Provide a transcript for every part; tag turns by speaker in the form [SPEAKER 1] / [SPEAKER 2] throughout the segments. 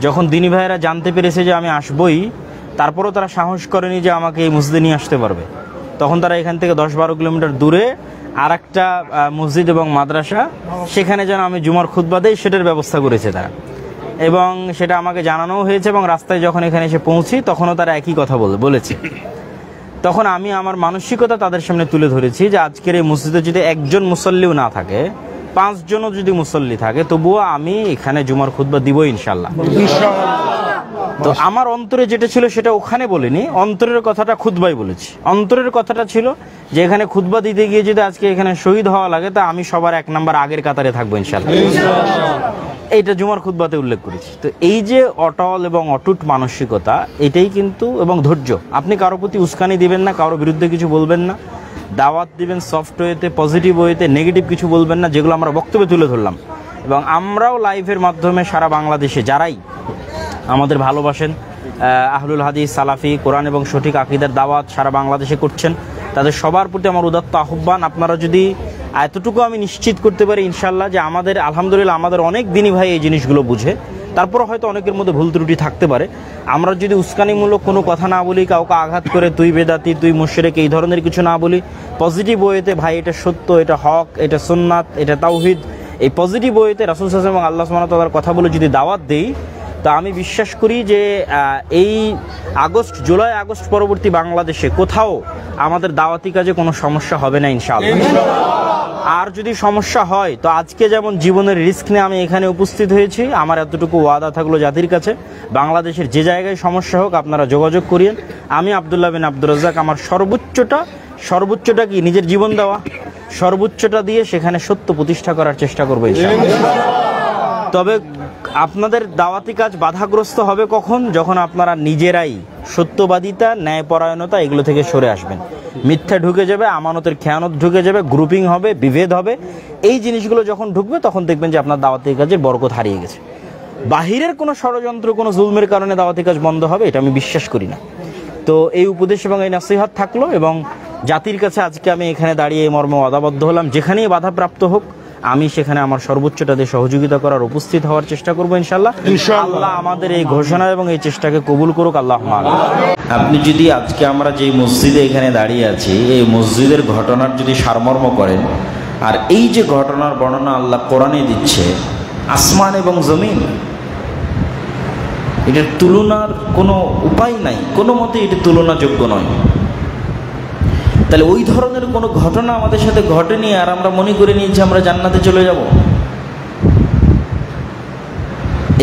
[SPEAKER 1] যখন দিনী ভাইয়েরা জানতে পেরেছে যে আমি আসবই, তারপরেও তারা সাহস করেনি যে আমাকে এই মসজিদে নিয়ে আসতে পারবে। তখন তারা এখান থেকে 10-12 কিলোমিটার দূরে আর একটা মসজিদ এবং মাদ্রাসা, সেখানে যেন আমি জুমার খুতবা দেই সেটার ব্যবস্থা করেছে তারা, এবং সেটা আমাকে জানানোও হয়েছে। এবং রাস্তায় যখন এখানে এসে পৌঁছি তখনও তারা একই কথা বলেছে। তখন আমি আমার মানসিকতা তাদের সামনে তুলে ধরেছি যে আজকের এই মসজিদে যদি একজন মুসল্লিও না থাকে, 5 জনও যদি মুসল্লি থাকে, তবুও আমি এখানে জুমার খুতবা দিব ইনশাল্লাহ। তো আমার অন্তরে যেটা ছিল সেটা ওখানে বলিনি, অন্তরের কথাটা খুতবাই বলেছি। অন্তরের কথাটা ছিল যে এখানে খুতবা দিতে গিয়ে যদি আজকে এখানে শহীদ হওয়া লাগে, তা আমি সবার 1 নাম্বার আগের কাতারে থাকবো ইনশাল্লাহ। এইটা জুমার খুতবাতে উল্লেখ করেছি। তো এই যে অটল এবং অটুট মানসিকতা, এটাই কিন্তু, এবং ধৈর্য। আপনি কারো প্রতি উস্কানি দিবেন না, কারো বিরুদ্ধে কিছু বলবেন না, দাওয়াত দিবেন সফট ওয়েতে, পজিটিভ ওয়েতে, নেগেটিভ কিছু বলবেন না, যেগুলো আমরা বক্তব্যে তুলে ধরলাম। এবং আমরাও লাইভের মাধ্যমে সারা বাংলাদেশে যারাই আমাদের ভালোবাসেন, আহলুল হাদিস, সালাফি, কোরআন এবং সঠিক আকীদার দাওয়াত সারা বাংলাদেশে করছেন, তাদের সবার প্রতি আমার উদাত্ত আহ্বান, আপনারা যদি এতটুকু আমি নিশ্চিত করতে পারি ইনশাল্লাহ যে আমাদের আলহামদুলিল্লাহ আমাদের অনেক দিনই ভাই এই জিনিসগুলো বুঝে, তারপর হয়তো অনেকের মধ্যে ভুল ত্রুটি থাকতে পারে। আমরা যদি উস্কানিমূলক কোনো কথা না বলি, কাউকে আঘাত করে তুই বেদাতি, তুই মুশরিক, এই ধরনের কিছু না বলি, পজিটিভ ওয়েতে ভাই এটা সত্য, এটা হক, এটা সুন্নাত, এটা তাওহীদ, এই পজিটিভ ওয়েতে রাসূল সাল্লাল্লাহু আলাইহি ওয়াসাল্লাম এবং আল্লাহ সুবহানাহু ওয়া তাআলার কথা বলে যদি দাওয়াত দেই, তা আমি বিশ্বাস করি যে এই জুলাই আগস্ট পরবর্তী বাংলাদেশে কোথাও আমাদের দাওয়াতি কাজে কোনো সমস্যা হবে না ইনশাআল্লাহ। আর যদি সমস্যা হয়, তো আজকে যেমন জীবনের রিস্ক নিয়ে আমি এখানে উপস্থিত হয়েছি, আমার এতটুকু ওয়াদা থাকলো জাতির কাছে, বাংলাদেশের যে জায়গায় সমস্যা হোক আপনারা যোগাযোগ করিয়েন। আমি আব্দুল্লাহ বিন আব্দুর রাজ্জাক আমার সর্বোচ্চটা কি নিজের জীবন দেওয়া, সর্বোচ্চটা দিয়ে সেখানে সত্য প্রতিষ্ঠা করার চেষ্টা করবো ইনশাআল্লাহ। তবে আপনাদের দাওয়াতি কাজ বাধাগ্রস্ত হবে কখন? যখন আপনারা নিজেরাই সত্যবাদিতা, ন্যায়পরায়ণতা এগুলো থেকে সরে আসবেন। মিথ্যা ঢুকে যাবে, আমানতের খেয়ানত ঢুকে যাবে, গ্রুপিং হবে, বিভেদ হবে। এই জিনিসগুলো যখন ঢুকবে তখন দেখবেন যে আপনার দাওয়াতি কাজের বরকত হারিয়ে গেছে। বাহিরের কোনো ষড়যন্ত্র, কোনো জুলমের কারণে দাওয়াতি কাজ বন্ধ হবে, এটা আমি বিশ্বাস করি না। তো এই উপদেশ এবং এই নসিহত থাকলো, এবং জাতির কাছে আজকে আমি এখানে দাঁড়িয়ে এই মর্মে ওয়াদাবদ্ধ হলাম, যেখানেই বাধাপ্রাপ্ত হোক আমি সেখানে আমার সর্বোচ্চটা দিয়ে সহযোগিতা করার, উপস্থিত হওয়ার চেষ্টা করবো ইনশাআল্লাহ। আল্লাহ আমাদের এই ঘোষণা এবং এই চেষ্টাকে কবুল করুক, আল্লাহুম্মা আমিন। আপনি যদি আজকে আমরা যে মসজিদে এখানে দাঁড়িয়ে আছি, এই মসজিদের ঘটনার যদি সারমর্ম করেন, আর এই যে ঘটনার বর্ণনা আল্লাহ কোরআনে দিচ্ছে, আসমান এবং জমিন, এটার তুলনার কোনো উপায় নাই, কোনো মতে এটা তুলনাযোগ্য নয়। তাহলে ওই ধরনের কোনো ঘটনা আমাদের সাথে ঘটেনি, আর আমরা মনে করে নিয়েছি আমরা জান্নাতে চলে যাব।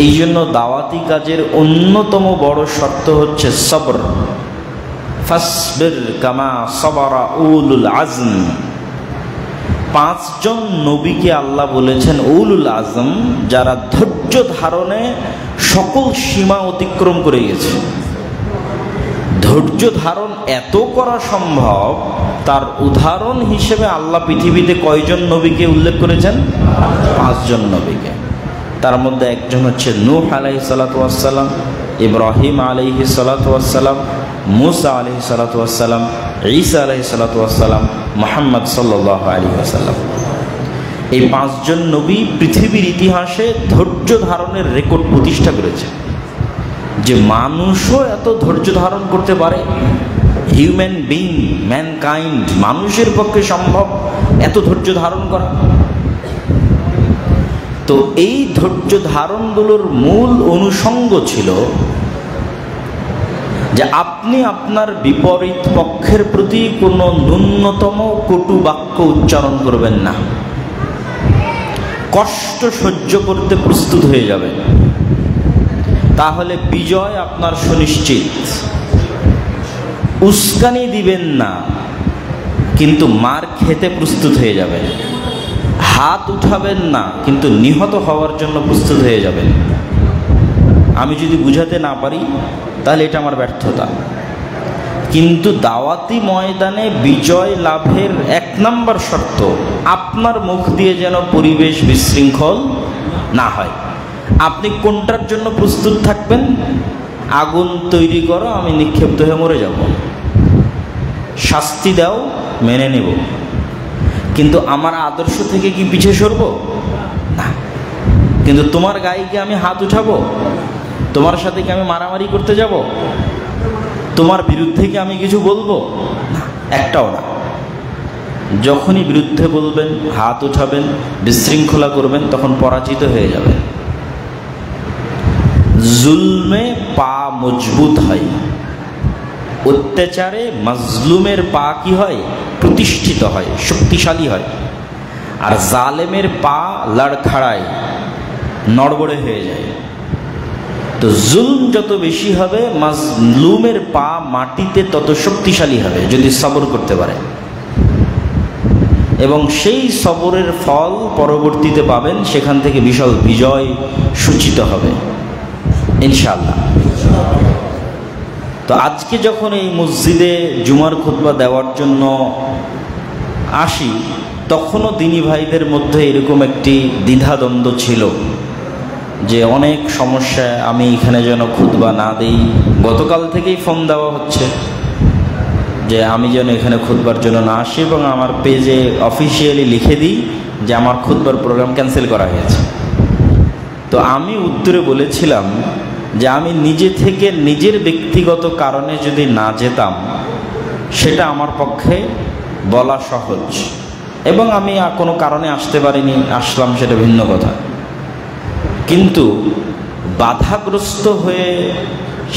[SPEAKER 1] এই জন্য দাওয়াতি কাজের অন্যতম বড় শর্ত হচ্ছে সবর। ফাসবির কামা সাবারা উলুল আজম। 5 জন নবীকে আল্লাহ বলেছেন উলুল আজম, যারা ধৈর্য ধারণে সকল সীমা অতিক্রম করে গেছে। ধৈর্য ধারণ এত করা সম্ভব, তার উদাহরণ হিসেবে আল্লাহ পৃথিবীতে কয়জন নবীকে উল্লেখ করেছেন? 5 জন নবীকে। তার মধ্যে একজন হচ্ছে নূহ আলাইহিস সালাতু ওয়াস সালাম, ইব্রাহিম আলাইহিস সালাতু ওয়াস সালাম, মুসা আলাইহিস সালাতু ওয়াস সালাম, ঈসা আলাইহিস সালাতু ওয়াস সালাম, মুহাম্মদ সাল্লাল্লাহু আলাইহি ওয়াসাল্লাম। এই 5 জন নবী পৃথিবীর ইতিহাসে ধৈর্য ধারণের রেকর্ড প্রতিষ্ঠা করেছে। যে মানুষও এত ধৈর্য ধারণ করতে পারে, হিউম্যান বিং, ম্যানকাইন্ড, মানুষের পক্ষে সম্ভব এত ধৈর্য ধারণ করা। তো এই ধৈর্য ধারণগুলোর মূল অনুষঙ্গ ছিল যে আপনি আপনার বিপরীত পক্ষের প্রতি কোনো ন্যূনতম কটু বাক্য উচ্চারণ করবেন না, কষ্ট সহ্য করতে প্রস্তুত হয়ে যাবেন, তাহলে বিজয় আপনার সুনিশ্চিত। উস্কানি দিবেন না, কিন্তু মার খেতে প্রস্তুত হয়ে যাবেন। হাত উঠাবেন না, কিন্তু নিহত হওয়ার জন্য প্রস্তুত হয়ে যাবেন। আমি যদি বুঝাতে না পারি তাহলে এটা আমার ব্যর্থতা। কিন্তু দাওয়াতি ময়দানে বিজয় লাভের 1 নম্বর শর্ত, আপনার মুখ দিয়ে যেন পরিবেশ বিশৃঙ্খল না হয়। আপনি কোনটার জন্য প্রস্তুত থাকবেন? আগুন তৈরি করো, আমি নিক্ষিপ্ত হয়ে মরে যাব, শাস্তি দাও, মেনে নেব, কিন্তু আমার আদর্শ থেকে কি পিছিয়ে সরব না। কিন্তু তোমার গায়ে কি আমি হাত উঠাবো? তোমার সাথে কি আমি মারামারি করতে যাব? তোমার বিরুদ্ধে কি আমি কিছু বলবো? না, একটাও না। যখনই বিরুদ্ধে বলবেন, হাত উঠাবেন, বিশৃঙ্খলা করবেন, তখন পরাজিত হয়ে যাবেন। জুলমে পা মজবুত হয়, অত্যাচারে মাজলুমের পা কি হয়? প্রতিষ্ঠিত হয়, শক্তিশালী হয়। আর জালেমের পা লড়খড়ায়, নড়বড়ে হয়ে যায়। তো জুলম যত বেশি হবে, মাজলুমের পা মাটিতে তত শক্তিশালী হবে, যদি সবর করতে পারে। এবং সেই সবরের ফল পরবর্তীতে পাবেন, সেখান থেকে বিশাল বিজয় সূচিত হবে ইনশাআল্লাহ। তো আজকে যখন এই মসজিদে জুমার খুতবা দেওয়ার জন্য আসি, তখনও দিনী ভাইদের মধ্যে এরকম একটি দ্বিধাদ্বন্দ্ব ছিল যে অনেক সমস্যা, আমি এখানে যেন খুতবা না দিই। গতকাল থেকেই ফোন দেওয়া হচ্ছে যে আমি যেন এখানে খুতবার জন্য না আসি, এবং আমার পেজে অফিসিয়ালি লিখে দিই যে আমার খুতবার প্রোগ্রাম ক্যান্সেল করা হয়েছে। তো আমি উত্তরে বলেছিলাম যে আমি নিজে থেকে নিজের ব্যক্তিগত কারণে যদি না যেতাম, সেটা আমার পক্ষে বলা সহজ, এবং আমি কোনো কারণে আসতে পারিনি, আসলাম, সেটা ভিন্ন কথা। কিন্তু বাধাগ্রস্ত হয়ে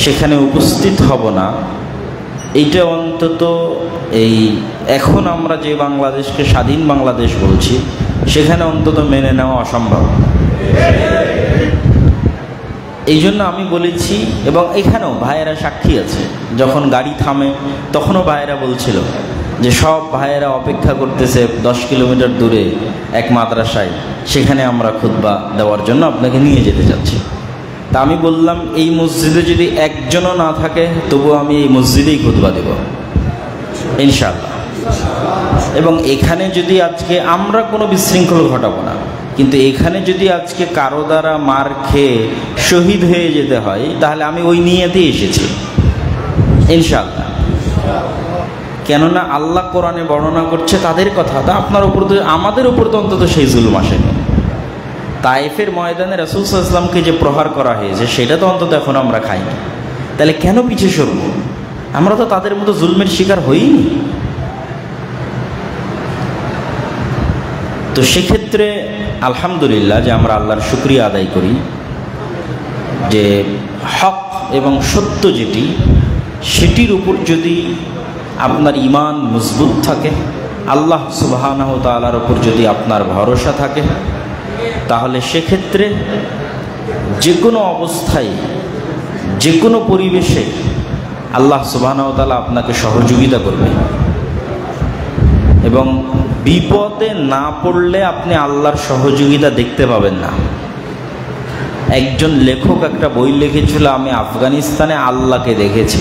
[SPEAKER 1] সেখানে উপস্থিত হব না, এইটা অন্তত এই এখন আমরা যে বাংলাদেশকে স্বাধীন বাংলাদেশ বলছি, সেখানে অন্তত মেনে নেওয়া অসম্ভব। এই জন্য আমি বলেছি, এবং এখানেও ভাইয়েরা সাক্ষী আছে, যখন গাড়ি থামে তখনও ভাইয়েরা বলছিল যে সব ভাইয়েরা অপেক্ষা করতেছে 10 কিলোমিটার দূরে এক মাদ্রাসায়, সেখানে আমরা খুতবা দেওয়ার জন্য আপনাকে নিয়ে যেতে চাচ্ছি। তা আমি বললাম, এই মসজিদে যদি একজনও না থাকে, তবুও আমি এই মসজিদেই খুতবা দেব ইনশাআল্লাহ। এবং এখানে যদি আজকে আমরা কোনো বিশৃঙ্খল ঘটাবো না, কিন্তু এখানে যদি আজকে কারো দ্বারা মার খেয়ে শহীদ হয়ে যেতে হয়, তাহলে আমি ওই নিয়েতেই এসেছি ইনশাআল্লাহ। কেননা আল্লাহ কোরআনে বর্ণনা করছে তাদের কথা, তা আপনার উপর তো, আমাদের উপর তো অন্তত সেই জুলুম আসেনি। তায়েফের ময়দানে রাসূল সাল্লাল্লাহু আলাইহি ওয়াসাল্লামকে যে প্রহার করা হয়েছে, সেটা তো অন্তত এখন আমরা খাইনি। তাহলে কেন পিছিয়ে সরব? আমরা তো তাদের মতো জুলমের শিকার হইনি। তো সেক্ষেত্রে আলহামদুলিল্লাহ যে আমরা আল্লাহর শুকরিয়া আদায় করি যে হক এবং সত্য যেটি, সেটির উপর যদি আপনার ঈমান মজবুত থাকে, আল্লাহ সুবহানাহু ওয়া তাআলার উপর যদি আপনার ভরসা থাকে, তাহলে সেক্ষেত্রে যে কোনো অবস্থায়, যে কোনো পরিবেশে আল্লাহ সুবহানাহু ওয়া তাআলা আপনাকে সহযোগিতা করবে। এবং বিপদে না পড়লে আপনি আল্লাহর সহযোগিতা দেখতে পাবেন না। একজন লেখক একটা বই লিখেছিল, আমি আফগানিস্তানে আল্লাহকে দেখেছি।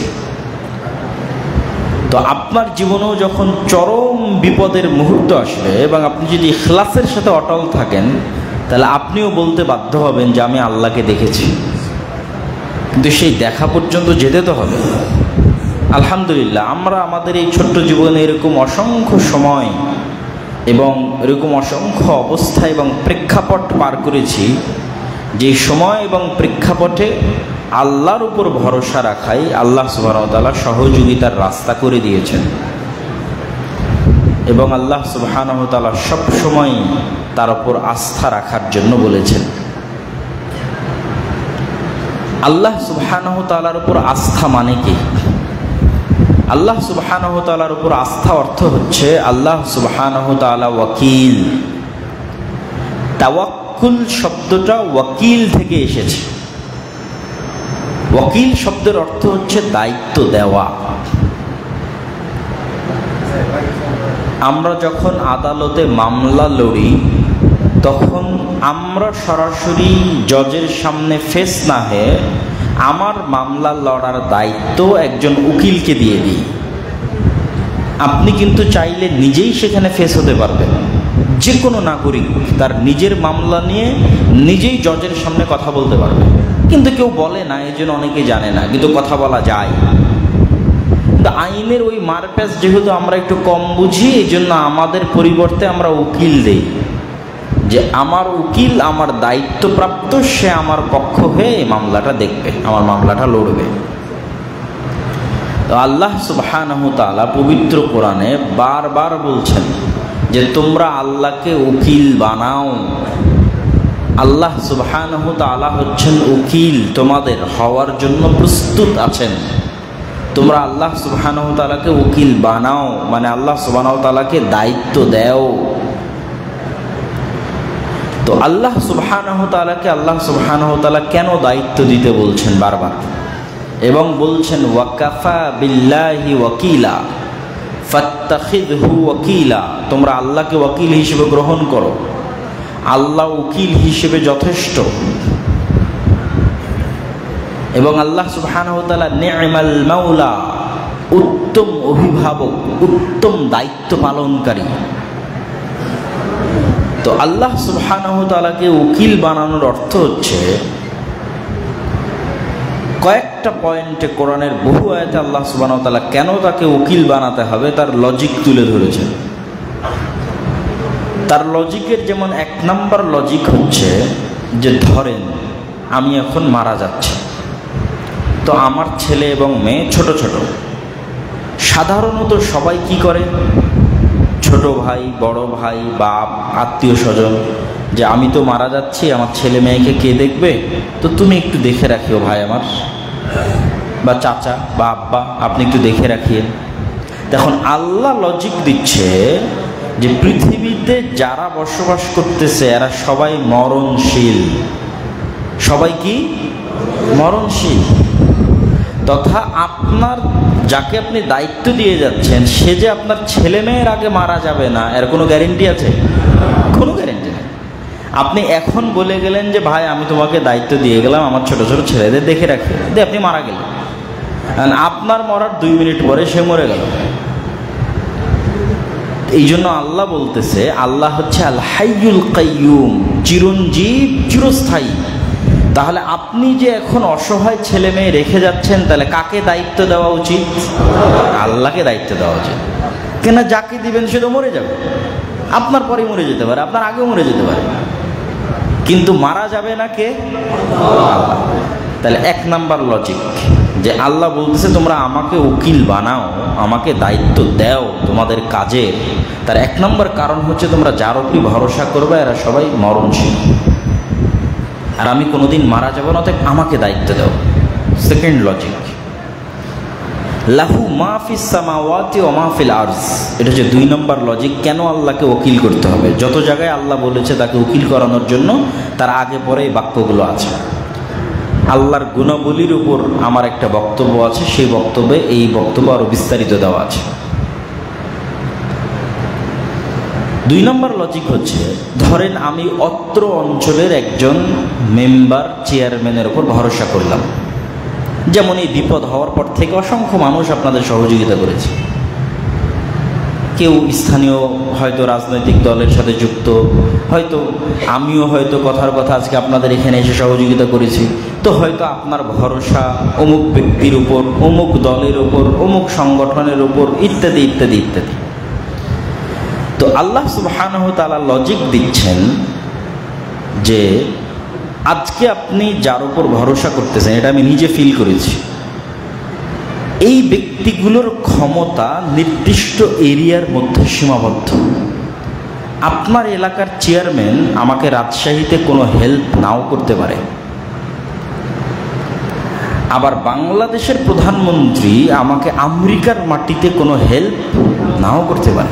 [SPEAKER 1] তো আপনার জীবনেও যখন চরম বিপদের মুহূর্ত আসবে, এবং আপনি যদি ইখলাসের সাথে অটল থাকেন, তাহলে আপনিও বলতে বাধ্য হবেন যে আমি আল্লাহকে দেখেছি। কিন্তু সেই দেখা পর্যন্ত যেতে তো হবে। আলহামদুলিল্লাহ আমরা আমাদের এই ছোট্ট জীবনে এরকম অসংখ্য সময় এবং এরকম অসংখ্য অবস্থা এবং প্রেক্ষাপট পার করেছি, যে সময় এবং প্রেক্ষাপটে আল্লাহর উপর ভরসা রাখাই আল্লাহ সুবহানাহু ওয়া তাআলা সহযোগিতার রাস্তা করে দিয়েছেন। এবং আল্লাহ সুবহানাহু ওয়া তাআলা সব সময় তার উপর আস্থা রাখার জন্য বলেছেন। আল্লাহ সুবহানাহু ওয়া তাআলার উপর আস্থা মানে কি? আল্লাহ সুবহানাহু ওয়া তাআলার উপর আস্থা অর্থ হচ্ছে আল্লাহ সুবহানাহু ওয়া তাআলা ওয়াকিল। তাওয়াক্কুল শব্দটা ওয়াকিল থেকে এসেছে। ওয়াকিল শব্দের অর্থ হচ্ছে দায়িত্ব দেওয়া। আমরা যখন আদালতে মামলা লড়ি, তখন আমরা সরাসরি জজের সামনে ফেস না হয়ে আমার মামলা লড়ার দায়িত্ব একজন উকিলকে দিয়ে দিই। আপনি কিন্তু চাইলে নিজেই সেখানে ফেস হতে পারবেন। যে কোনো নাগরিক তার নিজের মামলা নিয়ে নিজেই জজের সামনে কথা বলতে পারবে, কিন্তু কেউ বলে না, এই জন্য অনেকে জানে না, কিন্তু কথা বলা যায়। কিন্তু আইনের ওই মারপ্যাচ যেহেতু আমরা একটু কম বুঝি, এই জন্য আমাদের পরিবর্তে আমরা উকিল দেই। যে আমার উকিল আমার দায়িত্বপ্রাপ্ত, সে আমার পক্ষ হয়ে এই মামলাটা দেখবে, আমার মামলাটা লড়বে। তো আল্লাহ সুবহানাহু ওয়া তাআলা পবিত্র কোরআনে বারবার বলছেন যে তোমরা আল্লাহকে উকিল বানাও। আল্লাহ সুবহানাহু ওয়া তাআলা হচ্ছেন উকিল, তোমাদের হওয়ার জন্য প্রস্তুত আছেন। তোমরা আল্লাহ সুবহানাহু ওয়া তাআলাকে উকিল বানাও, মানে আল্লাহ সুবহানাহু ওয়া তাআলাকে দায়িত্ব দাও। তো আল্লাহ সুবহানাহু ওয়া তাআলাকে আল্লাহ সুবহানাহু ওয়া তাআলা কেন দায়িত্ব দিতে বলছেন বারবার, এবং বলছেন ওয়াকাফা বিল্লাহি ওয়াকিলা ফাত্তাখিযহু ওয়াকিলা, তোমরা আল্লাহকে ওয়াকিল হিসেবে গ্রহণ করো, আল্লাহ উকিল হিসেবে যথেষ্ট। এবং আল্লাহ সুবহানাহু ওয়া তাআলা নি'মাল মাওলা, উত্তম অভিভাবক, উত্তম দায়িত্ব পালনকারী। তো আল্লাহ সুবহানাহু ওয়া তাআলাকে উকিল বানানোর অর্থ হচ্ছে, কয়েকটা পয়েন্টে কোরআনের বহু আয়াতে আল্লাহ সুবহানাহু ওয়া তাআলা কেন তাকে উকিল বানাতে হবে তার লজিক তুলে ধরেছেন। তার লজিকের যেমন 1 নম্বর লজিক হচ্ছে যে ধরেন আমি এখন মারা যাচ্ছি, তো আমার ছেলে এবং মেয়ে ছোট ছোট। সাধারণত সবাই কি করে, ছোট ভাই, বড় ভাই, বাপ, আত্মীয় স্বজন, যে আমি তো মারা যাচ্ছি, আমার ছেলে মেয়েকে কে দেখবে, তো তুমি একটু দেখে রাখিও ভাই আমার, বা চাচা বা আব্বা আপনি একটু দেখে রাখিয়েন। দেখুন আল্লাহ লজিক দিচ্ছে যে পৃথিবীতে যারা বসবাস করতেছে এরা সবাই মরণশীল। সবাই কি মরণশীল। তথা আপনার যাকে আপনি দায়িত্ব দিয়ে যাচ্ছেন সে যে আপনার ছেলে মেয়ের আগে মারা যাবে না, এর কোনো গ্যারেন্টি আছে? কোনো গ্যারেন্টি নেই। আপনি এখন বলে গেলেন যে ভাই আমি তোমাকে দায়িত্ব দিয়ে গেলাম আমার ছোট ছোট ছেলেদের দেখে রাখি, দিয়ে আপনি মারা গেলেন, আপনার মরার 2 মিনিট পরে সে মরে গেল। এই জন্য আল্লাহ বলতেছে, আল্লাহ হচ্ছে আল হাইয়ুল কাইয়ুম, চিরঞ্জীব, চিরস্থায়ী। তাহলে আপনি যে এখন অসহায় ছেলে মেয়ে রেখে যাচ্ছেন, তাহলে কাকে দায়িত্ব দেওয়া উচিত? আল্লাহকে দায়িত্ব দেওয়া উচিত। কেন, যাকে দিবেন সে তো মরে যাবে, আপনার পরে মরে যেতে পারে, আপনার আগেও মরে যেতে পারে, কিন্তু মারা যাবে না কে? আল্লাহ। তাহলে 1 নাম্বার লজিক যে আল্লাহ বলতেছে তোমরা আমাকে উকিল বানাও, আমাকে দায়িত্ব দাও তোমাদের কাজের। তার 1 নম্বর কারণ হচ্ছে তোমরা যার উপরই ভরসা করবে এরা সবাই মরণশীল, আর আমি কোনোদিন মারা যাব না, তাই আমাকে দায়িত্ব দাও। সেকেন্ড লজিক, লাহু মা ফিস সামাওয়াতি ওয়া মা ফিল আরজ, এটা হচ্ছে 2 নম্বর লজিক কেন আল্লাহকে উকিল করতে হবে। যত জায়গায় আল্লাহ বলেছে তাকে উকিল করানোর জন্য তার আগে পরে এই বাক্যগুলো আছে। আল্লাহর গুণাবলীর উপর আমার একটা বক্তব্য আছে, সেই বক্তব্যে এই বক্তব্য আরো বিস্তারিত দেওয়া আছে। 2 নম্বর লজিক হচ্ছে, ধরেন আমি অত্র অঞ্চলের একজন মেম্বার, চেয়ারম্যানের উপর ভরসা করলাম। যেমন এই বিপদ হওয়ার পর থেকে অসংখ্য মানুষ আপনাদের সহযোগিতা করেছে। কেউ স্থানীয় হয়তো রাজনৈতিক দলের সাথে যুক্ত, হয়তো আমিও হয়তো কথার কথা আজকে আপনাদের এখানে এসে সহযোগিতা করেছি। তো হয়তো আপনার ভরসা অমুক ব্যক্তির উপর, অমুক দলের উপর, অমুক সংগঠনের উপর, ইত্যাদি ইত্যাদি ইত্যাদি। তো আল্লাহ সুবহানাহু ওয়া তাআলা লজিক দিচ্ছেন যে আজকে আপনি যার উপর ভরসা করতেছেন, এটা আমি নিজে ফিল করেছি, এই ব্যক্তিগুলোর ক্ষমতা নির্দিষ্ট এরিয়ার মধ্যে সীমাবদ্ধ। আপনার এলাকার চেয়ারম্যান আমাকে রাজশাহীতে কোনো হেল্প নাও করতে পারে, আবার বাংলাদেশের প্রধানমন্ত্রী আমাকে আমেরিকার মাটিতে কোনো হেল্প নাও করতে পারে।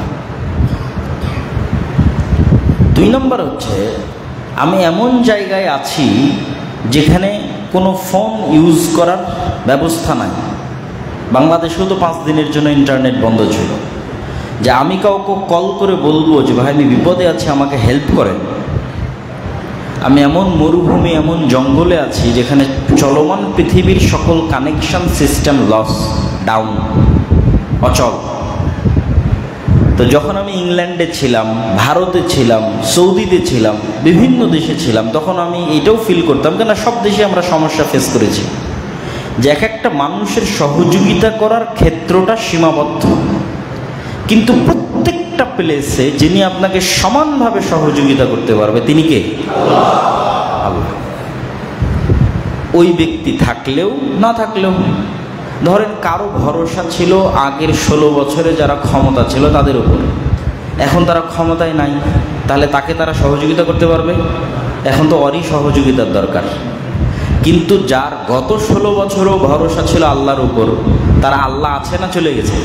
[SPEAKER 1] 2 নম্বর হচ্ছে, আমি এমন জায়গায় আছি যেখানে কোনো ফোন ইউজ করার ব্যবস্থা নাই। বাংলাদেশেও তো 5 দিনের জন্য ইন্টারনেট বন্ধ ছিল, যে আমি কাউকে কল করে বলবো যে ভাই আমি বিপদে আছি আমাকে হেল্প করেন। আমি এমন মরুভূমি, এমন জঙ্গলে আছি যেখানে চলমান পৃথিবীর সকল কানেকশন সিস্টেম লস, ডাউন, অচল। তো যখন আমি ইংল্যান্ডে ছিলাম, ভারতে ছিলাম, সৌদিতে ছিলাম, বিভিন্ন দেশে ছিলাম, তখন আমি এটাও ফিল করতাম, কেন সব দেশে আমরা সমস্যা ফেস করেছি, যে এক একটা মানুষের সহযোগিতা করার ক্ষেত্রটা সীমাবদ্ধ, কিন্তু প্রত্যেকটা প্লেসে যিনি আপনাকে সমানভাবে সহযোগিতা করতে পারবে তিনি কে? আল্লাহ। ওই ব্যক্তি থাকলেও না থাকলেও, ধরেন কারো ভরসা ছিল আগের 16 বছরে যারা ক্ষমতা ছিল তাদের উপর, এখন তারা ক্ষমতায় নাই, তাহলে তাকে তারা সহযোগিতা করতে পারবে? এখন তো ওরই সহযোগিতার দরকার। কিন্তু যার গত 16 বছরও ভরসা ছিল আল্লাহর উপর, তারা আল্লাহ আছে না চলে গেছে?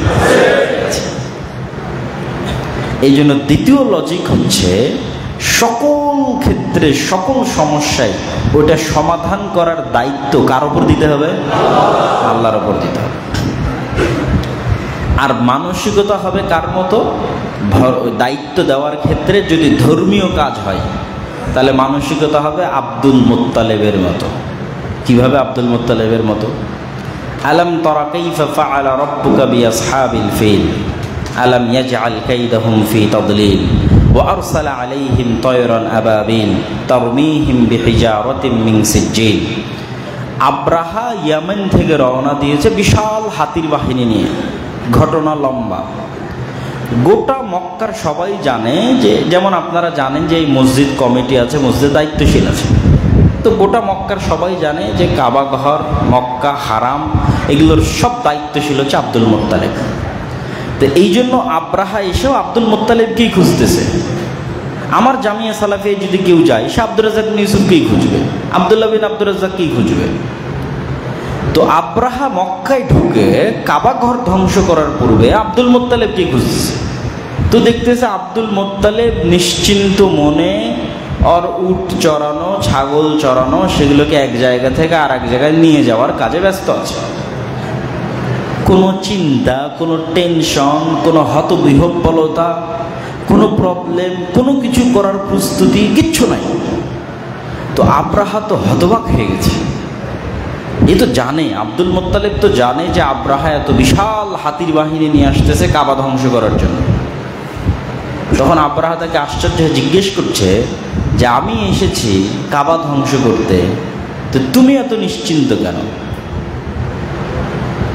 [SPEAKER 1] এই জন্য দ্বিতীয় লজিক হচ্ছে সকল ক্ষেত্রে সকল সমস্যায় ওটা সমাধান করার দায়িত্ব কার উপর দিতে হবে? আল্লাহর উপর দিতে হবে। আর মানসিকতা হবে কার মতো? দায়িত্ব দেওয়ার ক্ষেত্রে যদি ধর্মীয় কাজ হয় তাহলে মানসিকতা হবে আব্দুল মুত্তালিবের মতো। কিভাবে আব্দুল মুত্তালিবের মতো? আলাম তারা কাইফা ফাআলা রাব্বুকা বিআসহাবিল ফিল আলাম ইয়াজআল কাইদাহুম ফি তাদলিল ওয়া আরসালা আলাইহিম তায়রান আবাবিল তারমিহিম বিহিজারাতিন মিন সিজ্জিল। আব্রাহা ইয়ামেন থেকে রওনা দিয়েছে বিশাল হাতির বাহিনী নিয়ে। ঘটনা লম্বা। গোটা মক্কার সবাই জানে যে, যেমন আপনারা জানেন যে এই মসজিদ কমিটি আছে, মসজিদ দায়িত্বশীল আছে, তো গোটা মক্কার সবাই জানে যে কাবা ঘর, মক্কা, হারাম, এগুলোর সব দায়িত্বশীল হচ্ছে আব্দুল মুত্তালিব। তো এই জন্য আব্রাহা এসেও আব্দুল মুত্তালিবকেই খুঁজতেছে। আমার জামিয়া সালাফিয়ায় যদি কেউ যায়, সে আব্দুর রাজ্জাক বিন ইউসুফকেই খুঁজবে, আব্দুল্লাহ বিন আব্দুর রাজ্জাককেই খুঁজবে। তো আব্রাহা মক্কায় ঢুকে কাবা ঘর ধ্বংস করার পূর্বে আব্দুল মুত্তালিবকেই খুঁজতেছে। তো দেখতেছে আব্দুল মুত্তালিব নিশ্চিন্ত মনে আর উট চড়ানো, ছাগল চড়ানো, সেগুলোকে এক জায়গা থেকে আর এক জায়গায় নিয়ে যাওয়ার কাজে ব্যস্ত আছে। কোনো চিন্তা, কোনো টেনশন, কোনো হতবিহ্বলতা, কোনো প্রবলেম, কোনো কিছু করার প্রস্তুতি কিচ্ছু নাই। তো আব্রাহা তো হতবাক হয়ে গেছে। এ তো জানে, আব্দুল মুত্তালিব তো জানে যে আব্রাহা এত বিশাল হাতির বাহিনী নিয়ে আসতেছে কাবা ধ্বংস করার জন্য। তখন আব্রাহা তাকে আশ্চর্য জিজ্ঞেস করছে যে আমি এসেছি কাবা ধ্বংস করতে, তো তুমি এত নিশ্চিন্ত কেন?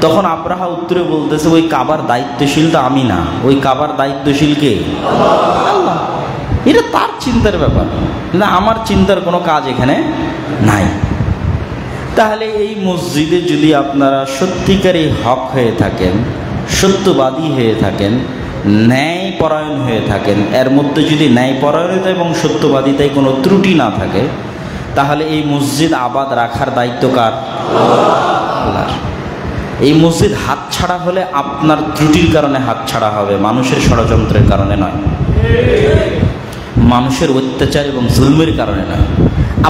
[SPEAKER 1] তখন আব্রাহা উত্তরে বলতেছে, ওই কাবার দায়িত্বশীল তো আমি না, ওই কাবার দায়িত্বশীল কে? আল্লাহ। এটা তার চিন্তার ব্যাপার, না আমার চিন্তার কোনো কাজ এখানে নাই। তাহলে এই মসজিদে যদি আপনারা সত্যিকারই হক হয়ে থাকেন, সত্যবাদী হয়ে থাকেন, ন্যায়পরায়ণ হয়ে থাকেন, এর মধ্যে যদি ন্যায়পরায়ণতা এবং সত্যবাদিতায় কোনো ত্রুটি না থাকে, তাহলে এই মসজিদ আবাদ রাখার দায়িত্ব কার? আল্লাহর। এই মসজিদ হাতছাড়া হলে আপনার ত্রুটির কারণে হাতছাড়া হবে, মানুষের ষড়যন্ত্রের কারণে নয়, মানুষের অত্যাচার এবং জুলমের কারণে নয়,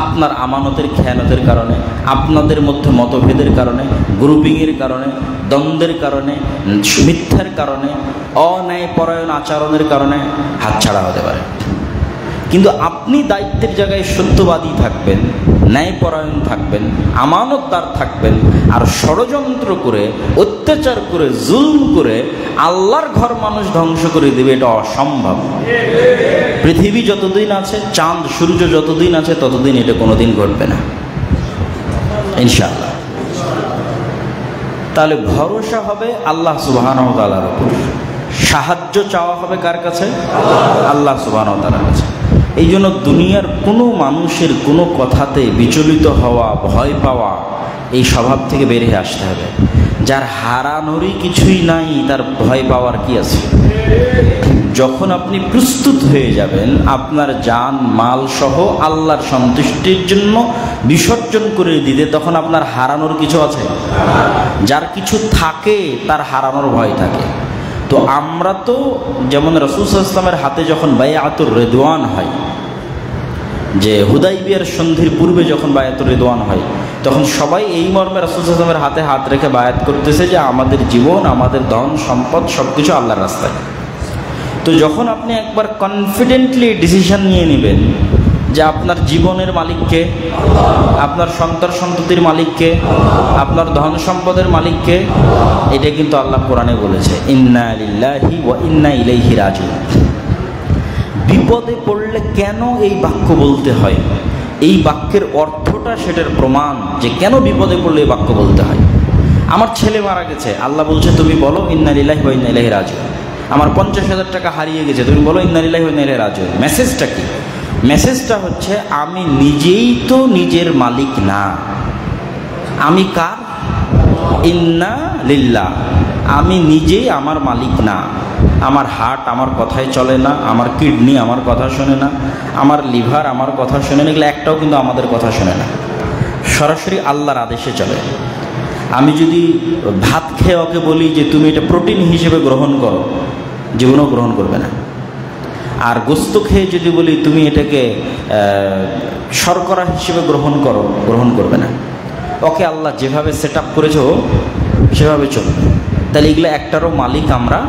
[SPEAKER 1] আপনার আমানতের খেয়ানতের কারণে, আপনাদের মধ্যে মতভেদের কারণে, গ্রুপিংয়ের কারণে, দ্বন্দ্বের কারণে, মিথ্যার কারণে, অন্যায়পরায়ণ আচরণের কারণে হাতছাড়া হতে পারে। কিন্তু আপনি দায়িত্বের জায়গায় সত্যবাদী থাকবেন, ন্যায়পরায়ণ থাকবেন, আমানতদার থাকবেন, আর ষড়যন্ত্র করে, অত্যাচার করে, জুলম করে আল্লাহর ঘর মানুষ ধ্বংস করে দেবে, এটা অসম্ভব। পৃথিবী যতদিন আছে, চাঁদ সূর্য যতদিন আছে, ততদিন এটা কোনোদিন ঘটবে না ইনশাআল্লাহ। তাহলে ভরসা হবে আল্লাহ সুবহানাহু ওয়া তাআলার উপর, সাহায্য চাওয়া হবে কার কাছে? আল্লাহ সুবহানাহু ওয়া তাআলার কাছে। এই জন্য দুনিয়ার কোনো মানুষের কোনো কথাতে বিচলিত হওয়া, ভয় পাওয়া, এই স্বভাব থেকে বের হয়ে আসতে হবে। যার হারানোরই কিছুই নাই, তার ভয় পাওয়ার কি আছে? যখন আপনি প্রস্তুত হয়ে যাবেন আপনার জান মাল সহ আল্লাহর সন্তুষ্টির জন্য বিসর্জন করে দিতে, তখন আপনার হারানোর কিছু আছে? যার কিছু থাকে তার হারানোর ভয় থাকে। তো আমরা তো যেমন রাসূল সাল্লাল্লাহু আলাইহি ওয়াসাল্লামের হাতে যখন বায়আতুর রিদওয়ান হয়, যে হুদাইবিয়ার সন্ধির পূর্বে যখন বায়আতুর রিদওয়ান হয়, তখন সবাই এই মর্মে রাসূল সাল্লাল্লাহু আলাইহি ওয়াসাল্লামের হাতে হাত রেখে বায়াত করতেছে যে আমাদের জীবন, আমাদের ধন সম্পদ সবকিছু আল্লাহর রাস্তায়। তো যখন আপনি একবার কনফিডেন্টলি ডিসিশন নিয়ে নেবেন যে আপনার জীবনের মালিককে, আপনার সন্তান সন্ততির মালিককে, আপনার ধন সম্পদের মালিককে, এটা কিন্তু আল্লাহ কোরআনে বলেছে, ইন্না লিল্লাহি ওয়া ইন্না ইলাইহি রাজিউন। বিপদে পড়লে কেন এই বাক্য বলতে হয়, এই বাক্যের অর্থটা সেটার প্রমাণ যে কেন বিপদে পড়লে এই বাক্য বলতে হয়। আমার ছেলে মারা গেছে, আল্লাহ বলছে তুমি বলো ইন্না লিল্লাহি ওয়া ইন্না ইলাইহি রাজিউন। আমার 50,000 টাকা হারিয়ে গেছে, তুমি বলো ইন্না লিল্লাহি ওয়া ইন্না ইলাইহি রাজিউন। মেসেজটা কি? মেসেজটা হচ্ছে আমি নিজেই তো নিজের মালিক না। আমি কার? ইন্না লিল্লাহ। আমি নিজেই আমার মালিক না। আমার হার্ট আমার কথায় চলে না, আমার কিডনি আমার কথা শোনে না, আমার লিভার আমার কথা শোনে না, এগুলো একটাও কিন্তু আমাদের কথা শোনে না, সরাসরি আল্লাহর আদেশে চলে। আমি যদি ভাত খেয়ে ওকে বলি যে তুমি এটা প্রোটিন হিসেবে গ্রহণ করো, জীবনেও গ্রহণ করবে না। আর গোস্ত খেয়ে যদি বলি তুমি এটাকে শর্করা হিসেবে গ্রহণ করো, গ্রহণ করবে না। ওকে আল্লাহ যেভাবে সেট আপ করেছো সেভাবে চলবে। তাহলে এগুলো একটারও মালিক আমরা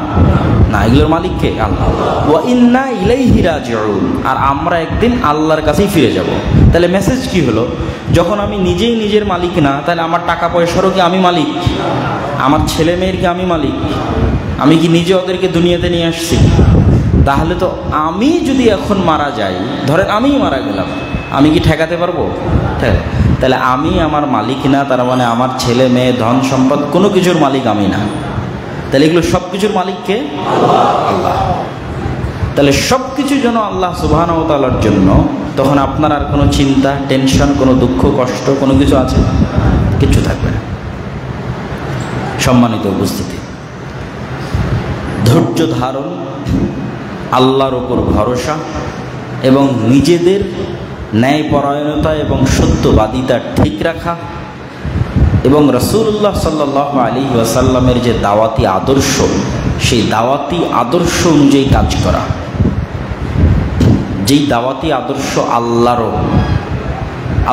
[SPEAKER 1] না, এগুলোর মালিক কে? আল্লাহ। ওয়া ইন্না ইলাইহি রাজিউন। আর আমরা একদিন আল্লাহর কাছেই ফিরে যাব। তাহলে মেসেজ কি হলো? যখন আমি নিজেই নিজের মালিক না, তাহলে আমার টাকা পয়সারও কি আমি মালিক? আমার ছেলে মেয়ের কি আমি মালিক? আমি কি নিজে ওদেরকে দুনিয়াতে নিয়ে আসছি? তাহলে তো আমি যদি এখন মারা যাই, ধরেন আমিই মারা গেলাম, আমি কি ঠেকাতে পারবো? তাহলে আমি আমার মালিক না, তার মানে আমার ছেলে মেয়ে ধন সম্পদ কোনো কিছুর মালিক আমি না। তাহলে এগুলো সব কিছুর মালিক কে? আল্লাহ। তাহলে সব কিছু যেন আল্লাহ সুবহানাহু ওয়া তাআলার জন্য, তখন আপনার আর কোনো চিন্তা, টেনশন, কোনো দুঃখ কষ্ট কোনো কিছু আছে? কিছু থাকবে না। সম্মানিত উপস্থিতি, ধৈর্য ধারণ, আল্লাহর ওপর ভরসা এবং নিজেদের ন্যায়পরায়ণতা এবং সত্যবাদিতা ঠিক রাখা এবং রাসূলুল্লাহ সাল্লাল্লাহু আলাইহি ওয়াসাল্লামের যে দাওয়াতি আদর্শ, সেই দাওয়াতি আদর্শ অনুযায়ী কাজ করা। যেই দাওয়াতি আদর্শ আল্লাহরও।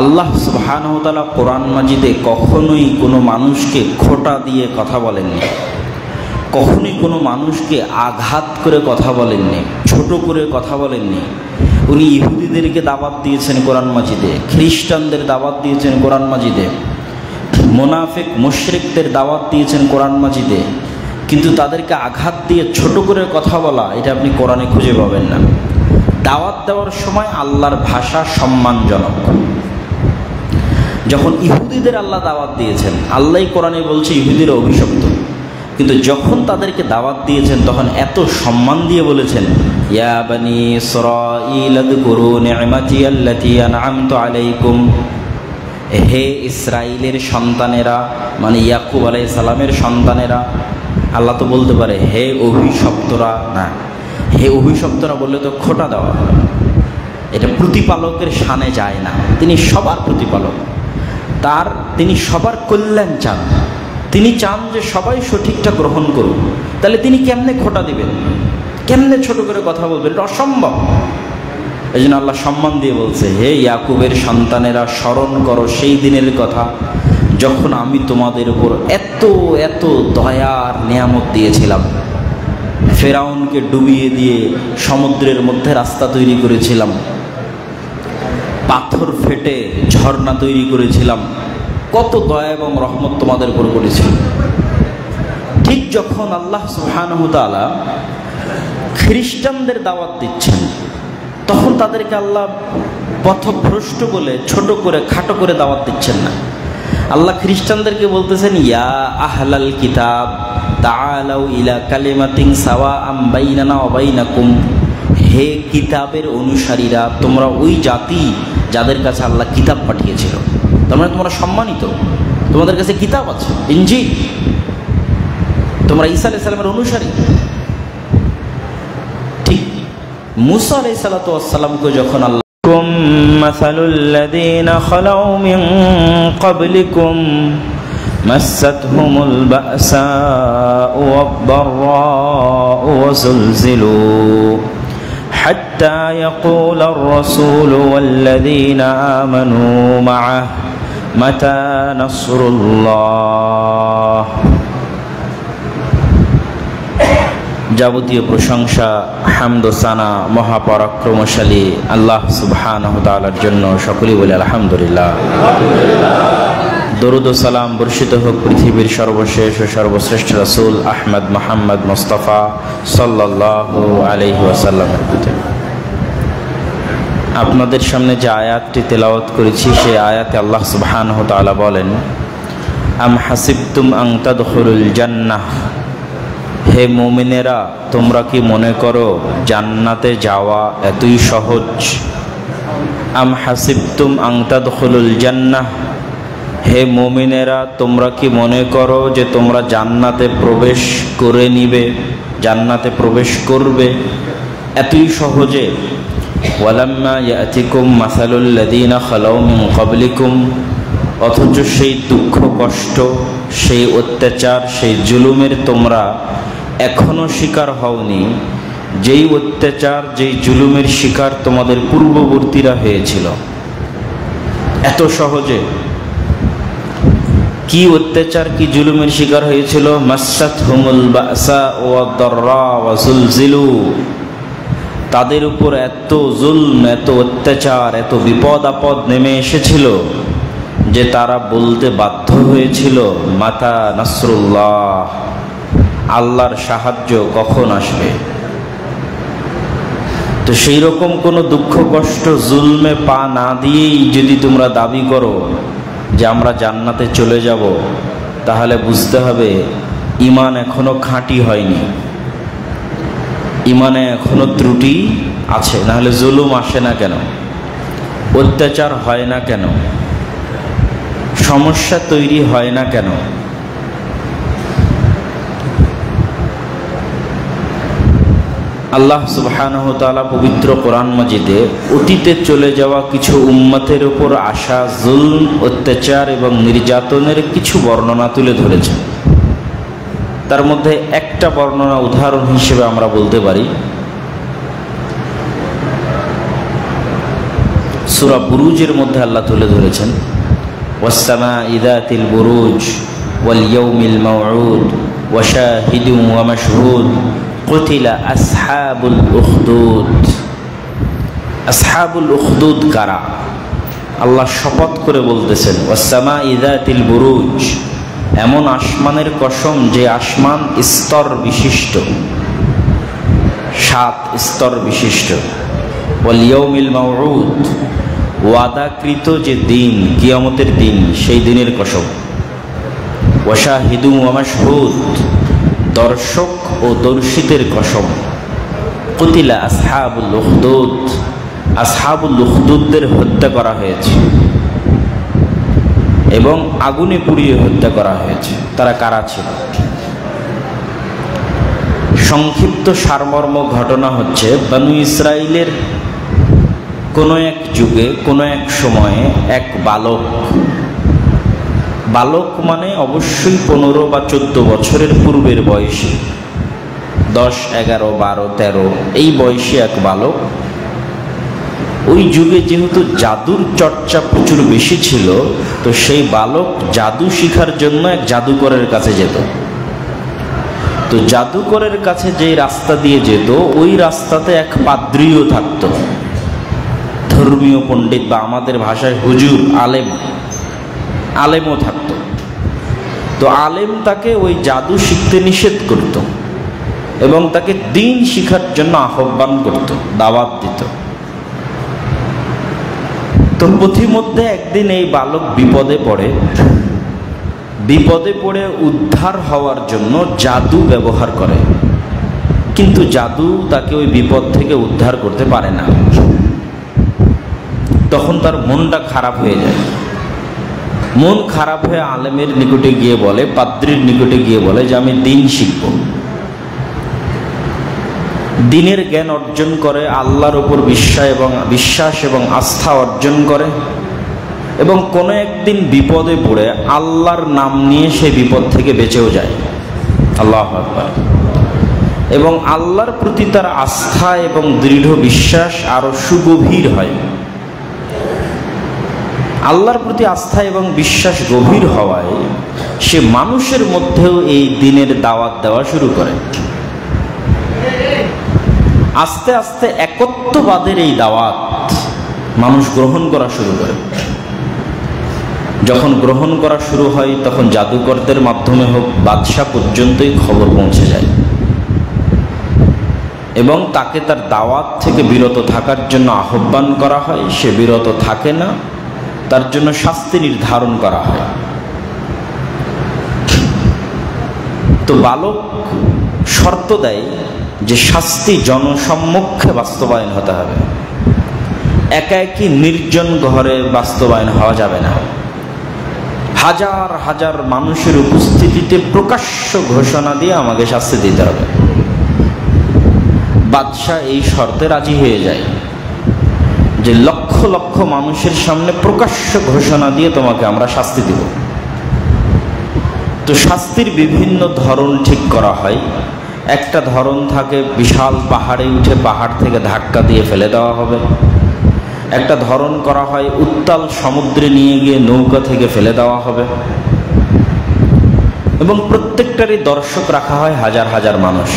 [SPEAKER 1] আল্লাহ সুবহানাহু ওয়া তাআলা কোরআন মাজিদে কখনোই কোনো মানুষকে খোঁটা দিয়ে কথা বলেননি, কখনোই কোনো মানুষকে আঘাত করে কথা বলেননি, ছোট করে কথা বলেননি। উনি ইহুদিদেরকে দাওয়াত দিয়েছেন কোরআন মাজিদে, খ্রিস্টানদের দাওয়াত দিয়েছেন কোরআন মাজিদে, মুনাফিক মুশরিকদের দাওয়াত দিয়েছেন কোরআন মাজিদে, কিন্তু তাদেরকে আঘাত দিয়ে ছোট করে কথা বলা, এটা আপনি কোরআনে খুঁজে পাবেন না। দাওয়াত দেওয়ার সময় আল্লাহর ভাষা সম্মানজনক। যখন ইহুদিদের আল্লাহ দাওয়াত দিয়েছেন, আল্লাহই কোরআনে বলছে ইহুদিরা অভিশপ্ত, কিন্তু যখন তাদেরকে দাওয়াত দিয়েছেন তখন এত সম্মান দিয়ে বলেছেন, ইয়া বানি ইসরাঈল আযকুরু নি'মাতি আল্লাতী আন'আমতু আলাইকুম। হে ইসরাইলের সন্তানেরা, মানে ইয়াকুব আলাইহিস সালামের সন্তানেরা। আল্লাহ তো বলতে পারে হে অভিশপ্তরা, না, হে অভিশপ্তরা বললে তো খোঁটা দেওয়া হয়, এটা প্রতিপালকের শানে যায় না। তিনি সবার প্রতিপালক, তিনি সবার কল্যাণ চান, তিনি চান যে সবাই সঠিকটা গ্রহণ করুক। তাহলে তিনি কেমনে খোঁটা দিবেন, কেমনে ছোট করে কথা বলবেন? এটা অসম্ভব। এই জন্য আল্লাহ সম্মান দিয়ে বলছে, হে ইয়াকুবের সন্তানেরা, স্মরণ করো সেই দিনের কথা যখন আমি তোমাদের উপর এত এত দয়ার নিয়ামত দিয়েছিলাম। ফেরাউনকে ডুবিয়ে দিয়ে সমুদ্রের মধ্যে রাস্তা তৈরি করেছিলাম, পাথর ফেটে ঝর্ণা তৈরি করেছিলাম, কত দয়া এবং রহমত তোমাদের উপর করেছিল। ঠিক যখন আল্লাহ সুবহানাহু ওয়া তাআলা খ্রিস্টানদের দাওয়াত দিচ্ছেন, তখন তাদেরকে আল্লাহ পথভ্রষ্ট বলে ছোট করে খাটো করে দাওয়াত দিচ্ছেন না। আল্লাহ খ্রিস্টানদেরকে বলতেছেন, ইয়া আহলাল কিতাব তাআলাউ ইলা কালিমাতিন সাওয়াআম বাইনানা ওয়া বাইনাকুম। হে কিতাবের অনুসারীরা, তোমরা ওই জাতি যাদের কাছে আল্লাহ কিতাব পাঠিয়েছিল, তোমরা সম্মানিত, তোমাদের কাছে কিতাব আছে, ইনজিল, তোমরা ঈসা আলাইহিস সালামের অনুসারী। ঠিক মুসা আলাইহিস সালাতু ওয়াস সালামকে যখন আল্লাহ মাসালুল্লাযীনা খালাউ মিন ক্বাবলিকুম মাসাতহুমুল বাসাউ ওয়াদ-দাররাউ ওয়াজুলজিলু হাত্তা ইয়াকুলার রাসূলু ওয়াল্লাযীনা আমানু মা'আহু মাতা নাসরুল্লাহ। যাবতীয় প্রশংসা, হামদ ও সানা মহাপরাক্রমশালী আল্লাহ সুবহানাহু ওয়া তাআলার জন্য। সকলেই বলে আলহামদুলিল্লাহ। দরুদ ও সালাম বর্ষিত হোক পৃথিবীর সর্বশেষ ও সর্বশ্রেষ্ঠ রাসূল আহমদ মুহাম্মদ মুস্তাফা সাল্লাল্লাহু আলাইহি ওয়াসাল্লামের প্রতি। আপনাদের সামনে যে আয়াতটি তেলাওয়াত করেছি, সেই আয়াতে আল্লাহ সুবহানাহু ওয়া তাআলা বলেন, আম হাসিবতুম আন তাদখুলুল জান্নাহ। হে মুমিনেরা, তোমরা কি মনে করো জান্নাতে যাওয়া এতই সহজ? আম হাসিবতুম আন তাদখুলুল জান্নাহ, হে মুমিনেরা, তোমরা কি মনে করো যে তোমরা জান্নাতে প্রবেশ করে নিবে, জান্নাতে প্রবেশ করবে এতই সহজে? ওয়ালাম্মা ইয়াতিকুম মাসালুল লাযীনা খালাউ মিন ক্বাবলিকুম, অথচ সেই দুঃখ কষ্ট, সেই অত্যাচার, সেই জুলুমের তোমরা এখনো শিকার হওনি, যেই অত্যাচার, যেই জুলুমের শিকার তোমাদের পূর্ববর্তীরা হয়েছিল। এত সহজে কি অত্যাচার, কি জুলুমের শিকার হয়েছিল? মাসসাতহুমুল বাসা ওয়াদ দাররা ওয়া যুলজিলু, তাদের উপর এত জুলম, এত অত্যাচার, এত বিপদ আপদ নেমে এসেছিল যে তারা বলতে বাধ্য হয়েছিল, মাতা নাসরুল্লাহ, আল্লাহর সাহায্য কখন আসবে? তো সেই রকম কোনো দুঃখ কষ্ট জুলমে পা না দিয়েই যদি তোমরা দাবি করো যে আমরা জান্নাতে চলে যাব, তাহলে বুঝতে হবে ঈমান এখনো খাঁটি হয়নি, ঈমানে এখনো ত্রুটি আছে। নাহলে জুলুম আসে না কেন? অত্যাচার হয় না কেন? সমস্যা তৈরি হয় না কেন? আল্লাহ সুবহানাহু ওয়া তাআলা পবিত্র কোরআন মাজিদে অতীতে চলে যাওয়া কিছু উম্মতের উপর আসা জুলম, অত্যাচার এবং নির্যাতনের কিছু বর্ণনা তুলে ধরেছেন। তার মধ্যে একটা বর্ণনা উদাহরণ হিসেবে আমরা বলতে পারি, সূরা বুরুজের মধ্যে আল্লাহ তুলে ধরেছেন, ওয়াস-সামাঈ যাতিল বুরুজ ওয়াল ইয়াউমিল মাউউদ ওয়া শাহিদিন ওয়া মাশহুদ কুতিলা আসহাবুল উখদুদ। আসহাবুল উখদুদ কারা? আল্লাহ শপথ করে বলতেছেন, ওয়াস-সামাঈ যাতিল বুরুজ, এমন আসমানের কসম যে আসমান স্তর বিশিষ্ট, 7 স্তর বিশিষ্ট। ওয়াল ইয়াউমিল মাউউদ, ওয়াদাকৃত যে দিন, কিয়ামতের দিন, সেই দিনের কসম। ওয়া শাহিদুন ওয়া মাশহুদ, দর্শক ও দর্শিতের কসম। কুতিলা আসহাবুল উখদুদ, আসহাবুল উখদুদদের হত্যা করা হয়েছে এবং আগুনে পুড়িয়ে হত্যা করা হয়েছে। তারা কারা ছিল? সংক্ষিপ্ত সারমর্ম ঘটনা হচ্ছে, বনু ইসরাইলের কোনো এক যুগে, কোনো এক সময়ে এক বালক, বালক মানে অবশ্যই 15 বা 14 বছরের পূর্বের বয়সী, 10, 11, 12, 13 এই বয়সী এক বালক। ওই যুগে যেহেতু জাদুর চর্চা প্রচুর বেশি ছিল, তো সেই বালক জাদু শিখার জন্য এক জাদুকরের কাছে যেত। তো জাদুকরের কাছে যে রাস্তা দিয়ে যেত, ওই রাস্তাতে এক পাদ্রীও থাকত, ধর্মীয় পণ্ডিত বা আমাদের ভাষায় হুজুর, আলেমও থাকত। তো আলেম তাকে ওই জাদু শিখতে নিষেধ করত এবং তাকে দ্বীন শিখার জন্য আহ্বান করত, দাওয়াত দিত। তো পথিমধ্যে একদিন এই বালক বিপদে পড়ে। বিপদে পড়ে উদ্ধার হওয়ার জন্য জাদু ব্যবহার করে, কিন্তু জাদু তাকে ওই বিপদ থেকে উদ্ধার করতে পারে না। তখন তার মনটা খারাপ হয়ে যায়। মন খারাপ হয়ে আলেমের নিকটে গিয়ে বলে, পাদ্রীর নিকটে গিয়ে বলে যে আমি দ্বীন শিখব। দ্বীনের জ্ঞান অর্জন করে, আল্লাহর উপর বিশ্বাস এবং আস্থা অর্জন করে এবং কোনো একদিন বিপদে পড়ে আল্লাহর নাম নিয়ে সে বিপদ থেকে বেঁচেও যায়। আল্লাহু আকবার। এবং আল্লাহর প্রতি তার আস্থা এবং দৃঢ় বিশ্বাস আরো সুগভীর হয়। আল্লাহর প্রতি আস্থা এবং বিশ্বাস গভীর হওয়ায় সে মানুষের মধ্যেও এই দ্বীনের দাওয়াত দেওয়া শুরু করে। আস্তে আস্তে একত্ববাদের এই দাওয়াত মানুষ গ্রহণ করা শুরু করে। যখন গ্রহণ করা শুরু হয়, তখন জাদুকরদের মাধ্যমে হোক, বাদশাহ পর্যন্তই খবর পৌঁছে যায় এবং তাকে তার দাওয়াত থেকে বিরত থাকার জন্য আহ্বান করা হয়। সে বিরত থাকে না, তার জন্য শাস্তি নির্ধারণ করা হয়। তো বালক
[SPEAKER 2] শর্ত দেয় যে শাস্তি জনসম্মুখে বাস্তবায়ন হতে হবে, একা একই নির্জন ঘরে বাস্তবায়ন হওয়া যাবে না। হাজার হাজার মানুষের উপস্থিতিতে প্রকাশ্য ঘোষণা দিয়ে আমাকে শাস্তি দিতে হবে। বাদশাহ এই শর্তে রাজি হয়ে যায় যে লক্ষ লক্ষ মানুষের সামনে প্রকাশ্য ঘোষণা দিয়ে তোমাকে আমরা শাস্তি দেব। তো শাস্তির বিভিন্ন ধরন ঠিক করা হয়। একটা ধরন থাকে বিশাল পাহাড়ে উঠে পাহাড় থেকে ধাক্কা দিয়ে ফেলে দেওয়া হবে। একটা ধরন করা হয় উত্তাল সমুদ্রে নিয়ে গিয়ে নৌকা থেকে ফেলে দেওয়া হবে, এবং প্রত্যেকটারই দর্শক রাখা হয় হাজার হাজার মানুষ।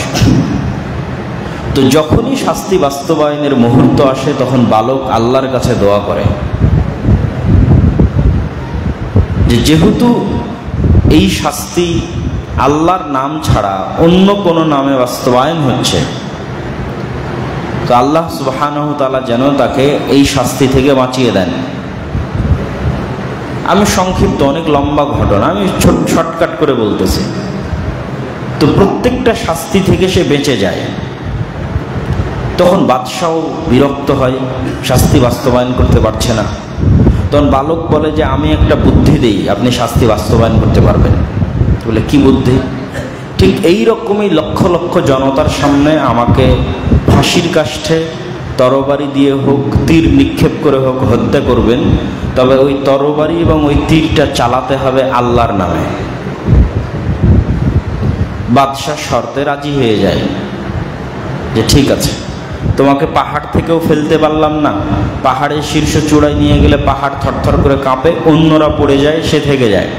[SPEAKER 2] তো যখনই শাস্তি বাস্তবায়নের মুহূর্ত আসে তখন বালক আল্লাহর কাছে দোয়া করে যে যেহেতু এই শাস্তি আল্লাহর নাম ছাড়া অন্য কোনো নামে বাস্তবায়ন হচ্ছে, তো আল্লাহ সুবহানাহু তাআলা যেন তাকে এই শাস্তি থেকে বাঁচিয়ে দেন। আমি সংক্ষিপ্ত, অনেক লম্বা ঘটনা, আমি শর্টকাট করে বলতেছি। তো প্রত্যেকটা শাস্তি থেকে সে বেঁচে যায়। তখন বাদশাহ বিরক্ত হয়, শাস্তি বাস্তবায়ন করতে পারছে না। তখন বালক বলে যে আমি একটা বুদ্ধি দেই, আপনি শাস্তি বাস্তবায়ন করতে পারবেন। বলে কি বুদ্ধি? ঠিক এই রকমই লক্ষ লক্ষ জনতার সামনে আমাকে ফাঁসির কাষ্ঠে তরবারি দিয়ে হোক, তীর নিক্ষেপ করে হোক হত্যা করবেন, তবে ওই তরবারি এবং ওই তীরটা চালাতে হবে আল্লাহর নামে। বাদশাহ শর্তে রাজি হয়ে যায় যে ঠিক আছে, তোমাকে পাহাড় থেকেও ফেলতে পারলাম না, পাহাড়ের শীর্ষ চূড়ায় নিয়ে গেলে পাহাড় থরথর করে কাঁপে, অন্যরা পড়ে যায়, সে থেকে যায়।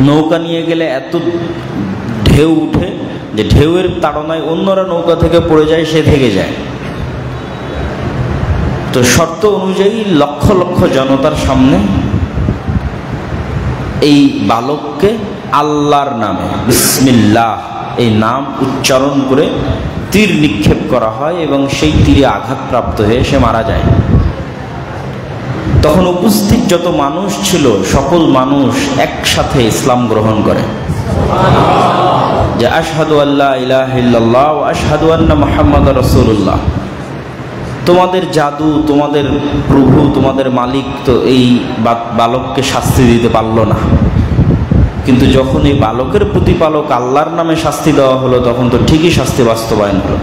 [SPEAKER 2] নৌকা নিয়ে গেলে এত ঢেউ উঠে যে ঢেউয়ের তাড়নায় অন্যরা নৌকা থেকে পড়ে যায়, সে থেকে যায়। তো শর্ত অনুযায়ী লক্ষ লক্ষ জনতার সামনে এই বালককে আল্লাহর নামে বিসমিল্লাহ এই নাম উচ্চারণ করে তীর নিক্ষেপ করা হয় এবং সেই তীরে আঘাতপ্রাপ্ত হয়ে সে মারা যায়। তখন উপস্থিত যত মানুষ ছিল সকল মানুষ একসাথে ইসলাম গ্রহণ করে যে আশহাদু আল্লা ইলাহা ইল্লাল্লাহ ওয়া আশহাদু আন্না মুহাম্মাদার রাসূলুল্লাহ। তোমাদের জাদু, তোমাদের প্রভু, তোমাদের মালিক তো এই বালককে শাস্তি দিতে পারলো না, কিন্তু যখন এই বালকের প্রতিপালক আল্লাহর নামে শাস্তি দেওয়া হলো তখন তো ঠিকই শাস্তি বাস্তবায়ন হলো।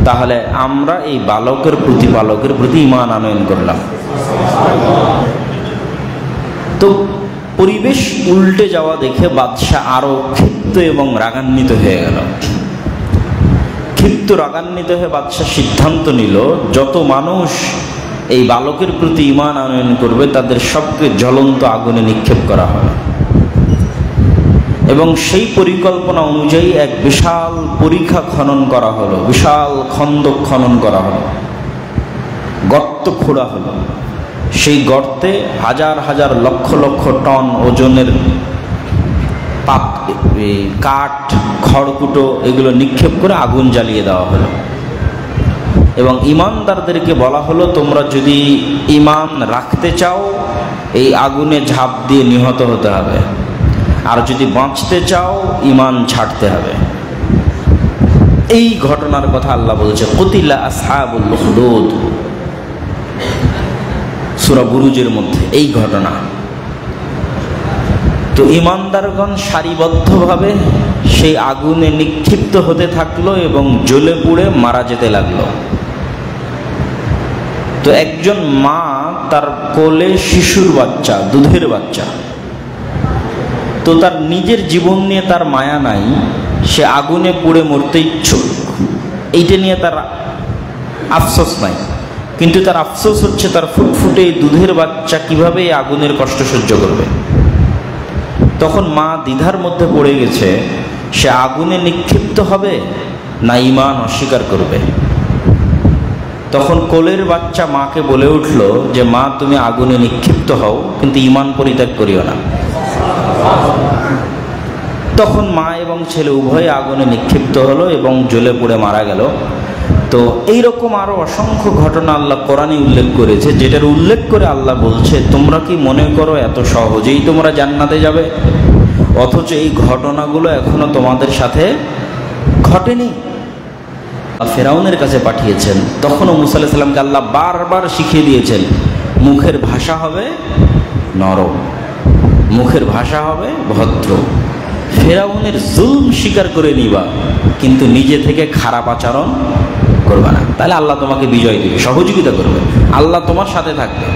[SPEAKER 2] তাহলে আমরা এই বালকের প্রতিপালকের প্রতি ঈমান আনয়ন করলাম। তো পরিবেশ উল্টে যাওয়া দেখে বাদশাহ আরো ক্ষিপ্ত এবং রাগান্বিত হয়ে গেল। ক্ষিপ্ত রাগান্বিত হয়ে বাদশাহ সিদ্ধান্ত নিল যত মানুষ এই বালকের প্রতি ঈমান আনয়ন করবে তাদের সবকে জ্বলন্ত আগুনে নিক্ষেপ করা হবে। এবং সেই পরিকল্পনা অনুযায়ী এক বিশাল পরিখা খনন করা হলো, বিশাল খন্দক খনন করা হলো, গর্ত খোঁড়া হলো। সেই গর্তে হাজার হাজার লক্ষ লক্ষ টন ওজনের কাঠ, খড়কুটো এগুলো নিক্ষেপ করে আগুন জ্বালিয়ে দেওয়া হলো। এবং ঈমানদারদেরকে বলা হলো তোমরা যদি ঈমান রাখতে চাও এই আগুনে ঝাঁপ দিয়ে নিহত হতে হবে, আর যদি বাঁচতে চাও ঈমান ছাড়তে হবে। এই ঘটনার কথা আল্লাহ বলছে কুতিলা আসহাবুল উখদুদ, সূরা বুরুজের মধ্যে এই ঘটনা। তো ঈমানদারগণ সারিবদ্ধভাবে সেই আগুনে নিক্ষিপ্ত হতে থাকলো এবং জ্বলে পুড়ে মারা যেতে লাগলো। তো একজন মা তার কোলে শিশুর বাচ্চা, দুধের বাচ্চা, তো তার নিজের জীবন নিয়ে তার মায়া নাই, সে আগুনে পুড়ে মরতে ইচ্ছুক, এইটা নিয়ে তার আফসোস নাই, কিন্তু তার আফসোস হচ্ছে তার ফুটফুটে দুধের বাচ্চা কিভাবে এই আগুনের কষ্ট সহ্য করবে। তখন মা দ্বিধার মধ্যে পড়ে গেছে, সে আগুনে নিক্ষিপ্ত হবে না ঈমান অস্বীকার করবে। তখন কোলের বাচ্চা মাকে বলে উঠল যে মা তুমি আগুনে নিক্ষিপ্ত হও কিন্তু ঈমান পরিত্যাগ করিও না। তখন মা এবং ছেলে উভয়ে আগুনে নিক্ষিপ্ত হলো এবং জ্বলে পুড়ে মারা গেল। তো এইরকম আরো অসংখ্য ঘটনা আল্লাহ কোরআনে উল্লেখ করেছে, যেটার উল্লেখ করে আল্লাহ বলছে তোমরা কি মনে করো এত সহজেই তোমরা জান্নাতে যাবে, অথচ এই ঘটনাগুলো এখনো তোমাদের সাথে ঘটেনি। ফেরাউনের কাছে পাঠিয়েছেন, তখনও মুসা আলাইহিস সালামকে আল্লাহ বারবার শিখিয়ে দিয়েছেন মুখের ভাষা হবে নরম, মুখের ভাষা হবে ভদ্র। ফেরাউনের জুলম স্বীকার করে নিবা, কিন্তু নিজে থেকে খারাপ আচরণ করবা না, তাহলে আল্লাহ তোমাকে বিজয় দেবে, সহযোগিতা করবে, আল্লাহ তোমার সাথে থাকবে।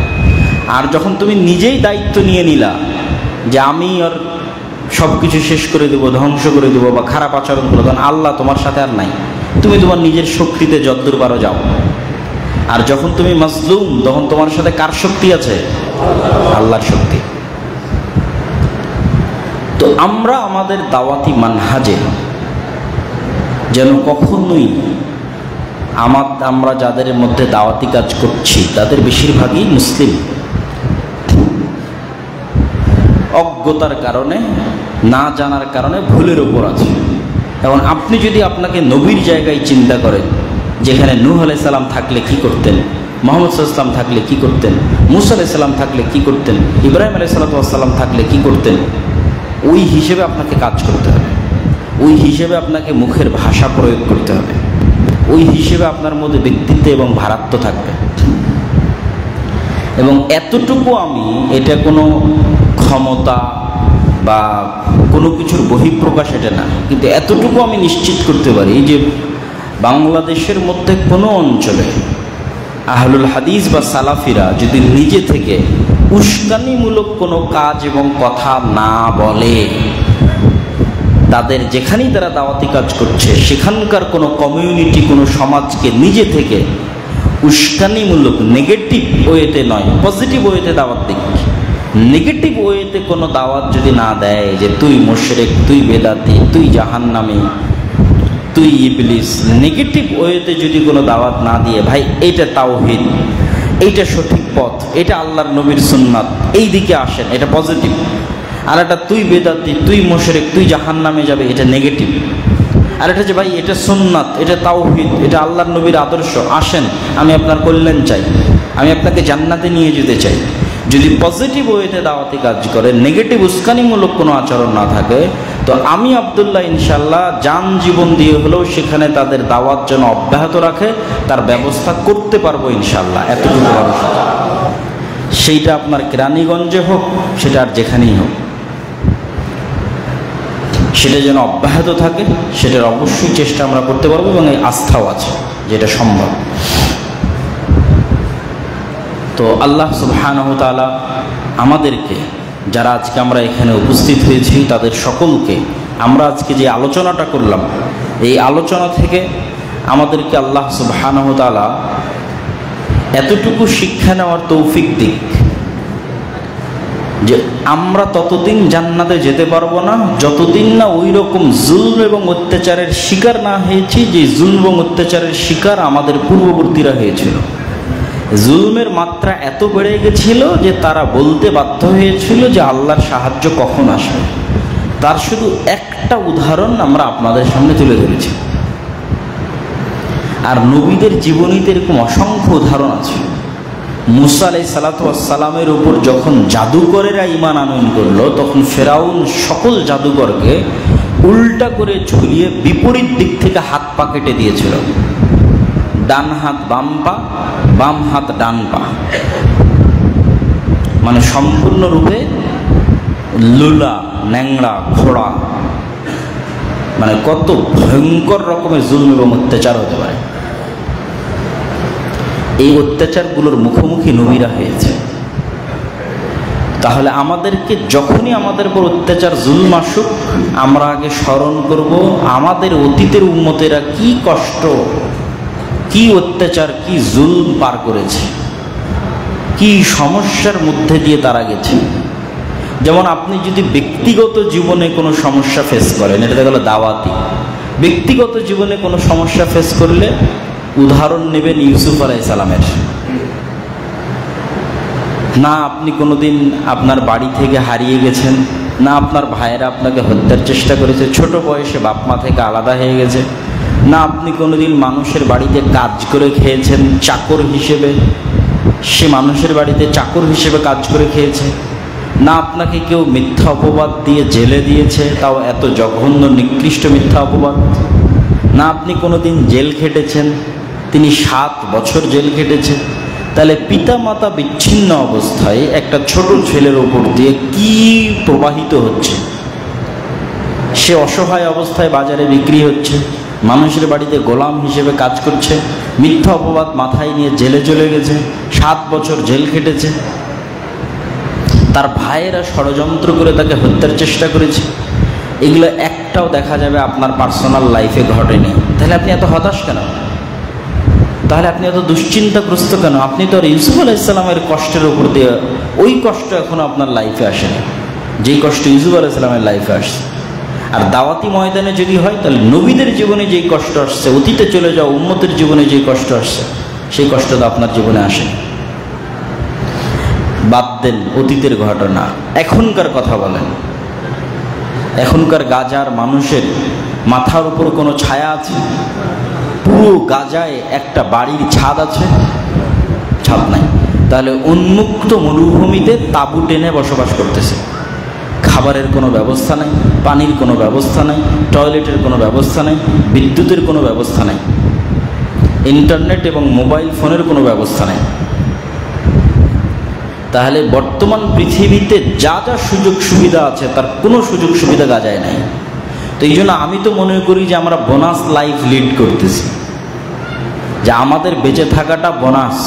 [SPEAKER 2] আর যখন তুমি নিজেই দায়িত্ব নিয়ে নিলা যে আমি আর সব কিছু শেষ করে দেবো, ধ্বংস করে দেবো বা খারাপ আচরণ করবো, তখন আল্লাহ তোমার সাথে আর নাই, তুমি তোমার নিজের শক্তিতে যদ্দূর পারো যাও। আর যখন তুমি মাজলুম, তখন তোমার সাথে কার শক্তি আছে? আল্লাহর শক্তি। তো আমরা আমাদের দাওয়াতি মানহাজে যেন কখনোই আমরা যাদের মধ্যে দাওয়াতি কাজ করছি তাদের বেশিরভাগই মুসলিম, অজ্ঞতার কারণে, না জানার কারণে ভুলের উপর আছে। এবং আপনি যদি আপনাকে নবীর জায়গায় চিন্তা করেন, যেখানে নূহ আলাইহিস সালাম থাকলে কি করতেন, মুহাম্মদ সাল্লাল্লাহু আলাইহি ওয়াসাল্লাম থাকলে কি করতেন, মুসা আলাইহিস সালাম থাকলে কি করতেন, ইব্রাহিম আলাইহিস সালাম থাকলে কি করতেন, ওই হিসেবে আপনাকে কাজ করতে হবে, ওই হিসেবে আপনাকে মুখের ভাষা প্রয়োগ করতে হবে, ওই হিসেবে আপনার মধ্যে ব্যক্তিত্ব এবং ভারাত্ব থাকবে। এবং এতটুকু আমি, এটা কোনো ক্ষমতা বা কোনো কিছুর বহিঃপ্রকাশ এটা না, কিন্তু এতটুকু আমি নিশ্চিত করতে পারি যে বাংলাদেশের মধ্যে কোনো অঞ্চলে আহলুল হাদিস বা সালাফিরা যদি নিজে থেকে উস্কানিমূলক কোনো কাজ এবং কথা না বলে, তাদের যেখানেই তারা দাওয়াতি কাজ করছে সেখানকার কোনো কমিউনিটি, কোনো সমাজকে নিজে থেকে উস্কানিমূলক নেগেটিভ ওয়েতে নয়, পজিটিভ ওয়েতে দাওয়াত দিক। নেগেটিভ ওয়েতে কোনো দাওয়াত যদি না দেয় যে তুই মুশরিক, তুই বেদাতি, তুই জাহান্নামী, তুই ইবলিস, নেগেটিভ ওয়েতে যদি কোনো দাওয়াত না দিয়ে ভাই এইটা তাওহীদ, এইটা সঠিক পথ, এটা আল্লাহর নবীর সুন্নাত, এই দিকে আসেন, এটা পজিটিভ। আর এটা তুই বেদাতি, তুই মুশরিক, তুই জাহান্নামে যাবে, এটা নেগেটিভ। আর এটা যে ভাই এটা সুন্নাত, এটা তাওহীদ, এটা আল্লাহর নবীর আদর্শ, আসেন আমি আপনার কল্যাণ চাই, আমি আপনাকে জান্নাতে নিয়ে যেতে চাই। যদি পজিটিভ ওয়েতে দাওয়াতি কাজ করে, নেগেটিভ উস্কানিমূলক কোনো আচরণ না থাকে, তো আমি আব্দুল্লাহ ইনশাল্লাহ জান জীবন দিয়ে হলেও সেখানে তাদের দাওয়াত যেন অব্যাহত রাখে তার ব্যবস্থা করতে পারবো ইনশাল্লাহ, এতটুকু ভরসা। সেইটা আপনার কেরানীগঞ্জে হোক, সেটা আর যেখানেই হোক, সেটা যেন অব্যাহত থাকে, সেটার অবশ্যই চেষ্টা আমরা করতে পারবো এবং এই আস্থাও আছে যেটা সম্ভব। তো আল্লাহ সুবহানাহু ওয়া তাআলা আমাদেরকে, যারা আজকে আমরা এখানে উপস্থিত হয়েছি, তাদের সকলকে আমরা আজকে যে আলোচনাটা করলাম, এই আলোচনা থেকে আমাদেরকে আল্লাহ সুবহানাহু ওয়া তাআলা এতটুকু শিক্ষা নেওয়ার তৌফিক দিক যে আমরা ততদিন জান্নাতে যেতে পারবো না যতদিন না ওই রকম জুলম এবং অত্যাচারের শিকার না হয়েছি যে জুলম এবং অত্যাচারের শিকার আমাদের পূর্ববর্তীরা হয়েছিল। জুলমের মাত্রা এত বেড়ে গেছিল যে তারা বলতে বাধ্য হয়েছিল যে আল্লাহর সাহায্য কখন আসবে। তার শুধু একটা উদাহরণ আমরা আপনাদের সামনে তুলে ধরেছি। আর নবীদের জীবনীতে এরকম অসংখ্য উদাহরণ আছে। মুসা আলাইহিস সালাতু ওয়াস সালামের উপর যখন জাদুকরেরা ঈমান আনয়ন করলো, তখন ফেরাউন সকল জাদুকরকে উল্টা করে ঝুলিয়ে বিপরীত দিক থেকে হাত পা কেটে দিয়েছিল। ডান হাত বাম পা, বাম হাত ডান পা, মানে সম্পূর্ণরূপে লুলা, ন্যাংড়া, খোড়া, মানে কত ভয়ঙ্কর রকমের জুলম এবং অত্যাচার হতে পারে। এই অত্যাচারগুলোর মুখোমুখি নবীরা হয়েছে। তাহলে আমাদেরকে যখনই আমাদের উপর অত্যাচার জুলম আসুক, আমরা আগে স্মরণ করব আমাদের অতীতের উম্মতেরা কি কষ্ট, কি অত্যাচার, কি জুলম পার করেছে, কি সমস্যার মধ্যে দিয়ে তারা গেছে। যেমন আপনি যদি ব্যক্তিগত জীবনে কোনো সমস্যা ফেস করেন, এটা গেল দাওয়াতি। ব্যক্তিগত জীবনে কোনো সমস্যা ফেস করলে উদাহরণ নেবেন ইউসুফ আলাইহিস সালামের। না আপনি কোনোদিন আপনার বাড়ি থেকে হারিয়ে গেছেন, না আপনার ভাইয়েরা আপনাকে হত্যার চেষ্টা করেছে, ছোট বয়সে বাপ মা থেকে আলাদা হয়ে গেছে, না আপনি কোনোদিন মানুষের বাড়িতে কাজ করে খেয়েছেন চাকর হিসেবে, সে মানুষের বাড়িতে চাকর হিসেবে কাজ করে খেয়েছে, না আপনাকে কেউ মিথ্যা অপবাদ দিয়ে জেলে দিয়েছে, তাও এত জঘন্য নিকৃষ্ট মিথ্যা অপবাদ, না আপনি কোনোদিন জেল খেটেছেন, তিনি 7 বছর জেল খেটেছে। তাহলে পিতা মাতা বিচ্ছিন্ন অবস্থায় একটা ছোট ছেলের ওপর দিয়ে কি প্রবাহিত হচ্ছে। সে অসহায় অবস্থায় বাজারে বিক্রি হচ্ছে, মানুষের বাড়িতে গোলাম হিসেবে কাজ করছে, মিথ্যা অপবাদ মাথায় নিয়ে জেলে চলে গেছে, 7 বছর জেল খেটেছে। তার ভাইয়েরা ষড়যন্ত্র করে তাকে হত্যার চেষ্টা করেছে। এগুলো একটাও দেখা যাবে আপনার পার্সোনাল লাইফে ঘটেনি। তাহলে আপনি এত হতাশ কেন? তাহলে আপনি এত দুশ্চিন্তাগ্রস্ত কেন? আপনি তো আর ইউসুফ আলাইহিস সালামের কষ্টের উপর দিয়ে ওই কষ্ট এখনো আপনার লাইফে আসেনি, যেই কষ্ট ইউসুফ আলাইহিস সালামের লাইফে আসছে। আর দাওয়াতি ময়দানে যদি হয়, তাহলে নবীদের জীবনে যেই কষ্ট আসছে, অতীতে চলে যাওয়া উম্মতের জীবনে যেই কষ্ট আসছে, সেই কষ্ট তো আপনার জীবনে আসেনি। বাদ দেন অতীতের ঘটনা, এখনকার কথা বলেন। এখনকার গাজার মানুষের মাথার উপর কোনো ছায়া আছে? পুরো গাজায় একটা বাড়ির ছাদ আছে? ছাদ নাই। তাহলে উন্মুক্ত মরুভূমিতে তাঁবু টেনে বসবাস করতেছে। খাবারের কোনো ব্যবস্থা নাই, পানির কোনো ব্যবস্থা নাই, টয়লেটের কোনো ব্যবস্থা নাই, বিদ্যুতের কোনো ব্যবস্থা নাই, ইন্টারনেট এবং মোবাইল ফোনের কোনো ব্যবস্থা নেই। তাহলে বর্তমান পৃথিবীতে যা যা সুযোগ সুবিধা আছে তার কোনো সুযোগ সুবিধা গাজায় নাই। তো এই জন্য আমি তো মনে করি যে আমরা বোনাস লাইফ লিড করতেছি, যে আমাদের বেঁচে থাকাটা বোনাস।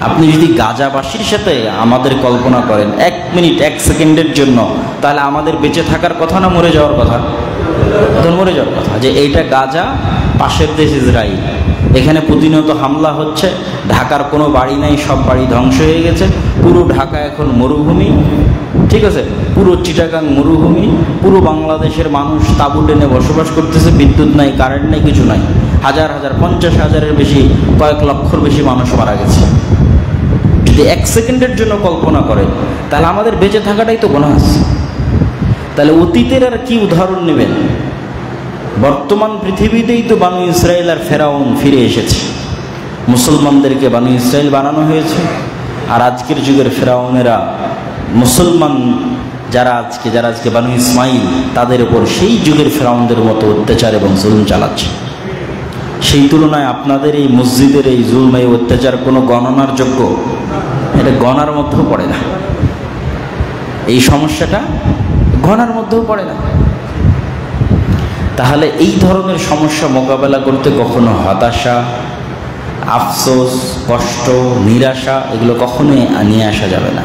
[SPEAKER 2] আপনি যদি গাজাবাসীর সাথে আমাদের কল্পনা করেন 1 মিনিট 1 সেকেন্ডের জন্য, তাহলে আমাদের বেঁচে থাকার কথা না মরে যাওয়ার কথা? মরে যাওয়ার কথা। যে এইটা গাজা, পাশের দেশ ইসরায়েল, এখানে প্রতিনিয়ত হামলা হচ্ছে, ঢাকার কোনো বাড়ি নাই, সব বাড়ি ধ্বংস হয়ে গেছে, পুরো ঢাকা এখন মরুভূমি, ঠিক আছে, পুরো চিটাগাং মরুভূমি, পুরো বাংলাদেশের মানুষ তাঁবু টেনে বসবাস করতেছে, বিদ্যুৎ নাই, কারেন্ট নাই, কিছু নাই, হাজার হাজার 50,000-এর বেশি, কয়েক লক্ষর বেশি মানুষ মারা গেছে। যদি 1 সেকেন্ডের জন্য কল্পনা করেন, তাহলে আমাদের বেঁচে থাকাটাই তো বোনাস। তাহলে অতীতের আর কি উদাহরণ নেবেন? বর্তমান পৃথিবীতেই তো বানু ইসরায়েল আর ফেরাউন ফিরে এসেছে। মুসলমানদেরকে বানু ইসরায়েল বানানো হয়েছে, আর আজকের যুগের ফেরাউনেরা মুসলমান যারা আজকে বানু ইসমাইল, তাদের উপর সেই যুগের ফেরাউনদের মতো অত্যাচার এবং জুলুম চালাচ্ছে। সেই তুলনায় আপনাদের এই মসজিদের এই জুলম, এই অত্যাচার কোনো গণনার যোগ্য? এটা গণার মধ্যেও পড়ে না। এই সমস্যাটা গণার মধ্যেও পড়ে না। তাহলে এই ধরনের সমস্যা মোকাবেলা করতে কখনো হতাশা, আফসোস, কষ্ট, নিরাশা এগুলো কখনোই নিয়ে আসা যাবে না।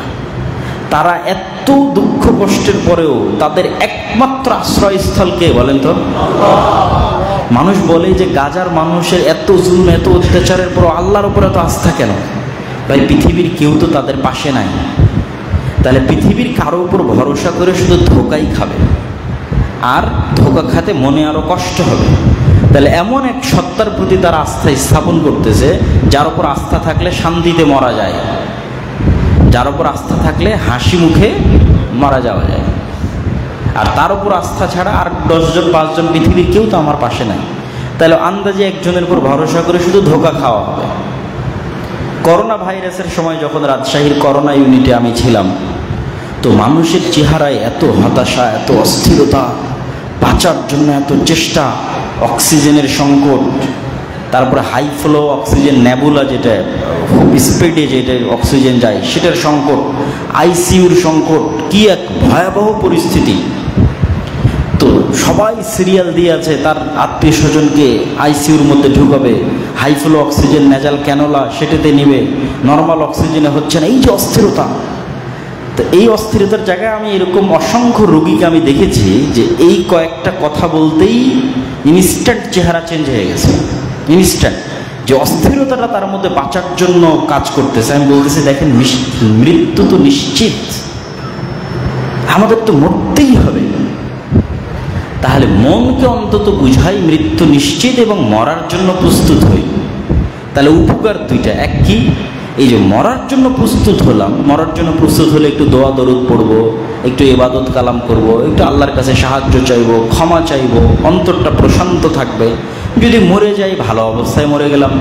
[SPEAKER 2] তারা এত দুঃখ কষ্টের পরেও তাদের একমাত্র আশ্রয়স্থলকে বলেন তো? মানুষ বলে যে গাজার মানুষের এত জুলুম, এত অত্যাচারের পর আল্লাহর উপরে এত আস্থা কেন? ভাই, পৃথিবীর কেউ তো তাদের পাশে নাই। তাহলে পৃথিবীর কারো উপর ভরসা করে শুধু ধোকাই খাবে, আর ধোকা খাতে মনে আরো কষ্ট হবে। তাহলে এমন এক সত্তার প্রতি তারা আস্থা স্থাপন করতেছে, যার উপর আস্থা থাকলে শান্তিতে মরা যায়, যার উপর আস্থা থাকলে হাসি মুখে মারা যাওয়া যায়। আর তার উপর আস্থা ছাড়া আর 10 জন 5 জন পৃথিবীর কেউ তো আমার পাশে নাই। তাহলে আন্দাজে একজনের উপর ভরসা করে শুধু ধোকা খাওয়া হবে। করোনা ভাইরাসের সময় যখন রাজশাহীর করোনা ইউনিটে আমি ছিলাম, তো মানুষের চেহারায় এত হতাশা, এত অস্থিরতা, বাঁচার জন্য এত চেষ্টা, অক্সিজেনের সংকট, তারপরে হাই ফ্লো অক্সিজেন নেবুলা, যেটা খুব স্পিডে যেটা অক্সিজেন যায়, সেটার সংকট, আইসিইউর সংকট, কি এক ভয়াবহ পরিস্থিতি। তো সবাই সিরিয়াল দিয়ে আছে তার আত্মীয় স্বজনকে আইসিইউর মধ্যে ঢুকাবে, high flow oxygen nasal cannula সেটাতে নিবে, নর্মাল অক্সিজেনে হচ্ছে না। এই যে অস্থিরতা, তো এই অস্থিরতার জায়গায় আমি এরকম অসংখ্য রোগীকে আমি দেখেছি যে এই কয়েকটা কথা বলতেই ইনস্ট্যান্ট চেহারা চেঞ্জ হয়ে গেছে। ইনস্ট্যান্ট যে অস্থিরতাটা তার মধ্যে বাঁচার জন্য কাজ করতেছে। আমি বলতেছি, দেখেন, মৃত্যু তো নিশ্চিত, আমাদের তো মরতেই হবে। তাহলে মনকে অন্তত বুঝাই মৃত্যু নিশ্চিত এবং মরার জন্য প্রস্তুত হই। তাহলে উপকার দুইটা, এক কি? এই যে মরার জন্য প্রস্তুত হলাম, মরার জন্য প্রস্তুত হলে একটু দোয়া দরুদ পড়বো, একটু ইবাদত কালাম করব, একটু আল্লাহর কাছে সাহায্য চাইবো, ক্ষমা চাইবো, অন্তরটা প্রশান্ত থাকবে। যদি মরে যাই, ভালো অবস্থায় মরে গেলাম,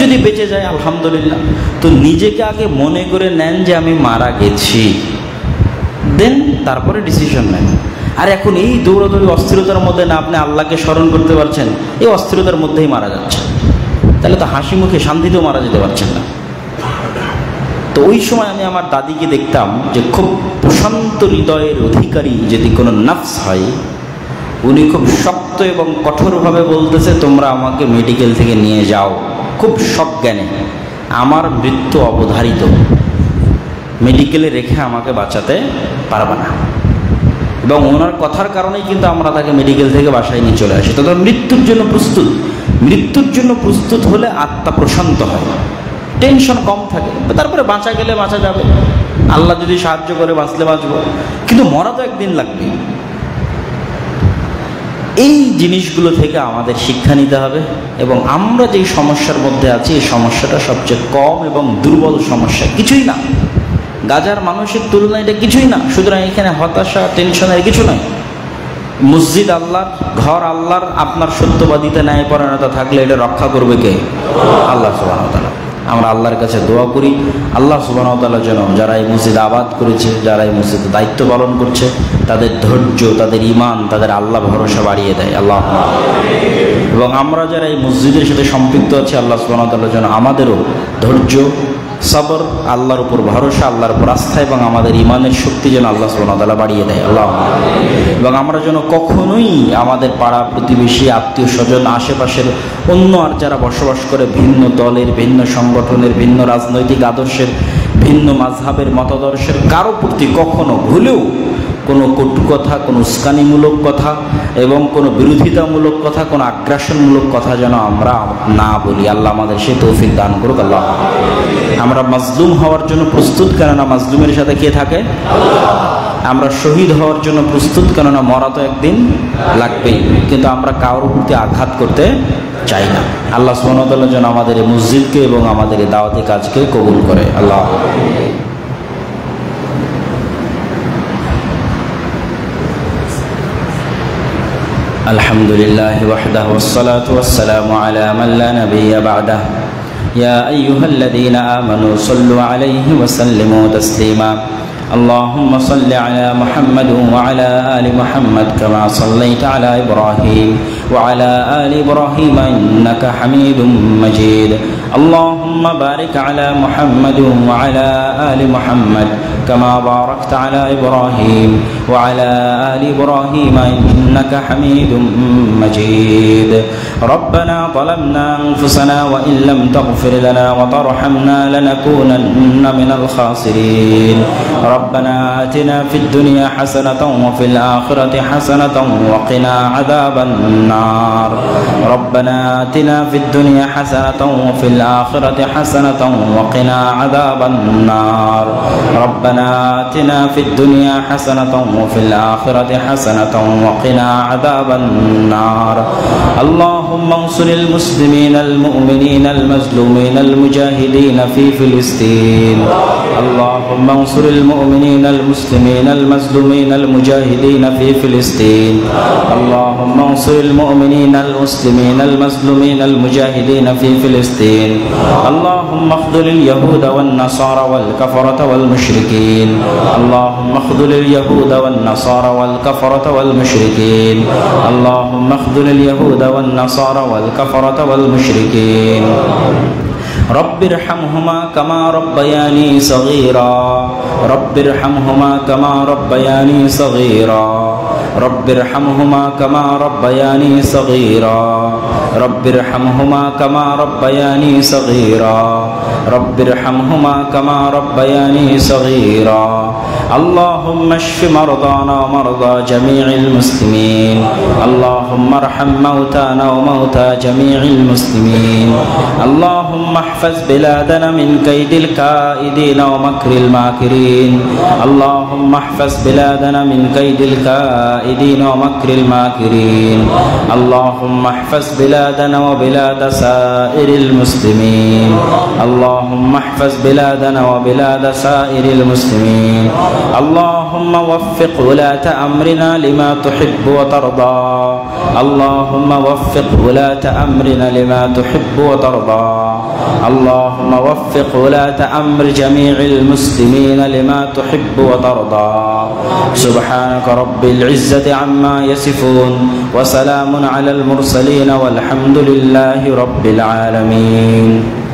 [SPEAKER 2] যদি বেঁচে যাই আলহামদুলিল্লাহ। তো নিজেকে আগে মনে করে নেন যে আমি মারা গেছি, দেন তারপরে ডিসিশন নেন। আর এখন এই দৌড়াদৌড়ি অস্থিরতার মধ্যে না আপনি আল্লাহকে স্মরণ করতে পারছেন, এই অস্থিরতার মধ্যেই মারা যাচ্ছে। তাহলে তো হাসি মুখে শান্তিতেও মারা যেতে পারছেন না। তো ওই সময় আমি আমার দাদিকে দেখতাম যে খুব প্রশান্ত হৃদয়ের অধিকারী যদি কোনো নফস হয়, উনি খুব শক্ত এবং কঠোরভাবে বলতেছে, তোমরা আমাকে মেডিকেল থেকে নিয়ে যাও, খুব সজ্ঞানে, আমার মৃত্যু অবধারিত, মেডিকেলে রেখে আমাকে বাঁচাতে পারবে না। এবং ওনার কথার কারণেই কিন্তু আমরা তাকে মেডিকেল থেকে বাসায় নিয়ে চলে আসি। তখন মৃত্যুর জন্য প্রস্তুত, মৃত্যুর জন্য প্রস্তুত হলে আত্মা প্রশান্ত হয়, টেনশন কম থাকে। তারপরে বাঁচা গেলে বাঁচা যাবে, আল্লাহ যদি সাহায্য করে বাঁচলে বাঁচব, কিন্তু মরা তো একদিন লাগবে। এই জিনিসগুলো থেকে আমাদের শিক্ষা নিতে হবে। এবং আমরা যেই সমস্যার মধ্যে আছি, এই সমস্যাটা সবচেয়ে কম এবং দুর্বল সমস্যা, কিছুই না, গাজার মানুষের তুলনায় এটা কিছুই না। সুতরাং এখানে হতাশা, টেনশনের কিছু নাই। মসজিদ আল্লাহর, ঘর আল্লাহর, আপনার সত্যবাদিতা, ন্যায়পরায়ণতা থাকলে এটা রক্ষা করবে কে? আল্লাহ সুবহানাহু ওয়া তাআলা। আমরা আল্লাহর কাছে দোয়া করি, আল্লাহ সুবহানাহু ওয়া তাআলা যেন যারা এই মসজিদ আবাদ করেছে, যারা এই মসজিদে দায়িত্ব পালন করছে, তাদের ধৈর্য, তাদের ঈমান, তাদের আল্লাহ ভরসা বাড়িয়ে দেয়। আল্লাহ। এবং আমরা যারা এই মসজিদের সাথে সম্পৃক্ত আছি, আল্লাহ সুবহানাহু ওয়া তাআলা যেন আমাদেরও ধৈর্য, সবর, আল্লাহর উপর ভরসা, আল্লাহর উপর আস্থা এবং আমাদের ঈমানের শক্তি যেন আল্লাহ সুবহানাহু ওয়া তাআলা বাড়িয়ে দেয়। আল্লাহ। এবং আমরা যেন কখনোই আমাদের পাড়া প্রতিবেশী, আত্মীয় স্বজন, আশেপাশের অন্য আর যারা বসবাস করে ভিন্ন দলের, ভিন্ন সংগঠনের, ভিন্ন রাজনৈতিক আদর্শের, ভিন্ন মাযহাবের মতাদর্শের কারো প্রতি কখনো ভুলেও কোনো কটু কথা, কোনো উস্কানিমূলক কথা এবং কোনো বিরোধিতামূলক কথা, কোনো আগ্রাসনমূলক কথা যেন আমরা না বলি। আল্লাহ আমাদের সে তৌফিক দান করুক। আল্লাহ। আমরা মাজলুম হওয়ার জন্য প্রস্তুত, কেননা মাজলুমের সাথে কে থাকে? আমরা শহীদ হওয়ার জন্য প্রস্তুত, কেননা মরা তো একদিন লাগবেই। কিন্তু আমরা কারোর প্রতি আঘাত করতে চাই না। আল্লাহ সুবহানাহু ওয়া তাআলা যেন আমাদের এই মসজিদকে এবং আমাদের এই দাওয়াতি কাজকে কবুল করে। আল্লাহ। আলহামদুলিল্লাহি ওয়াহদাহু ওয়াসসালাতু ওয়াসসালামু আলা মান লা নাবিয়্যা বা'দাহু ইয়া আইয়ুহাল্লাযীনা আমানু সাল্লু আলাইহি ওয়া সাল্লিমু তাসলিমা اللهم صل على محمد وعلى آل محمد كما صليت على إبراهيم وعلى آل إبراهيم إنك حميد مجيد اللهم بارك على محمد وعلى آل محمد كما باركت على إبراهيم وعلى آل إبراهيم إنك حميد مجيد ربنا ظلمنا أنفسنا وإن لم تغفر لنا وترحمنا لنكونن من الخاسرين ربنا آتنا في الدنيا حسنة وفي الآخرة حسنة وقنا عذاب النار ربنا آتنا في الدنيا حسنة وفي الآخرة حسنة وقنا عذاب النار ربنا آتنا في الدنيا حسنة وفي الآخرة حسنة وقنا عذاب النار اللهم انصر المسلمين المؤمنين المظلومين المجاهدين في فلسطين اللهم انصر المؤمنين المسلمين المظلومين المجاهدين في فلسطين اللهم انصر المؤمنين المسلمين المظلومين المجاهدين في فلسطين اللهم اخذل اليهود والنصارى والكفرة والمشركين اللهم اخذل اليهود والنصارى والكفرة والمشركين اللهم اخذل اليهود والنصارى والكفرة والمشركين رب ارحمهما كما ربياني صغيرا رب ارحمهما كما ربياني صغيرا رب ارحمهما كما ربياني صغيرا رب ارحمهما كما ربياني صغيرا رب ارحمهما كما ربياني صغيرا اللهم اشف مرضانا ومرضى جميع المسلمين اللهم ارحم موتانا وموتى جميع المسلمين اللهم احفظ بلادنا من كيد الكائدين ومكر الماكرين اللهم احفظ بلادنا من كيد الكائدين ومكر الماكرين اللهم احفظ بلادنا وبلاد سائر المسلمين اللهم احفظ بلادنا وبلاد سائر المسلمين اللهم وفق ولاة أمرنا لما تحب وترضى اللهم وفق ولاة أمرنا لما تحب وترضى اللهم وفق ولاة أمر جميع المسلمين لما تحب وترضى سبحانك رب العزة عما يصفون وسلام على المرسلين والحمد لله رب العالمين.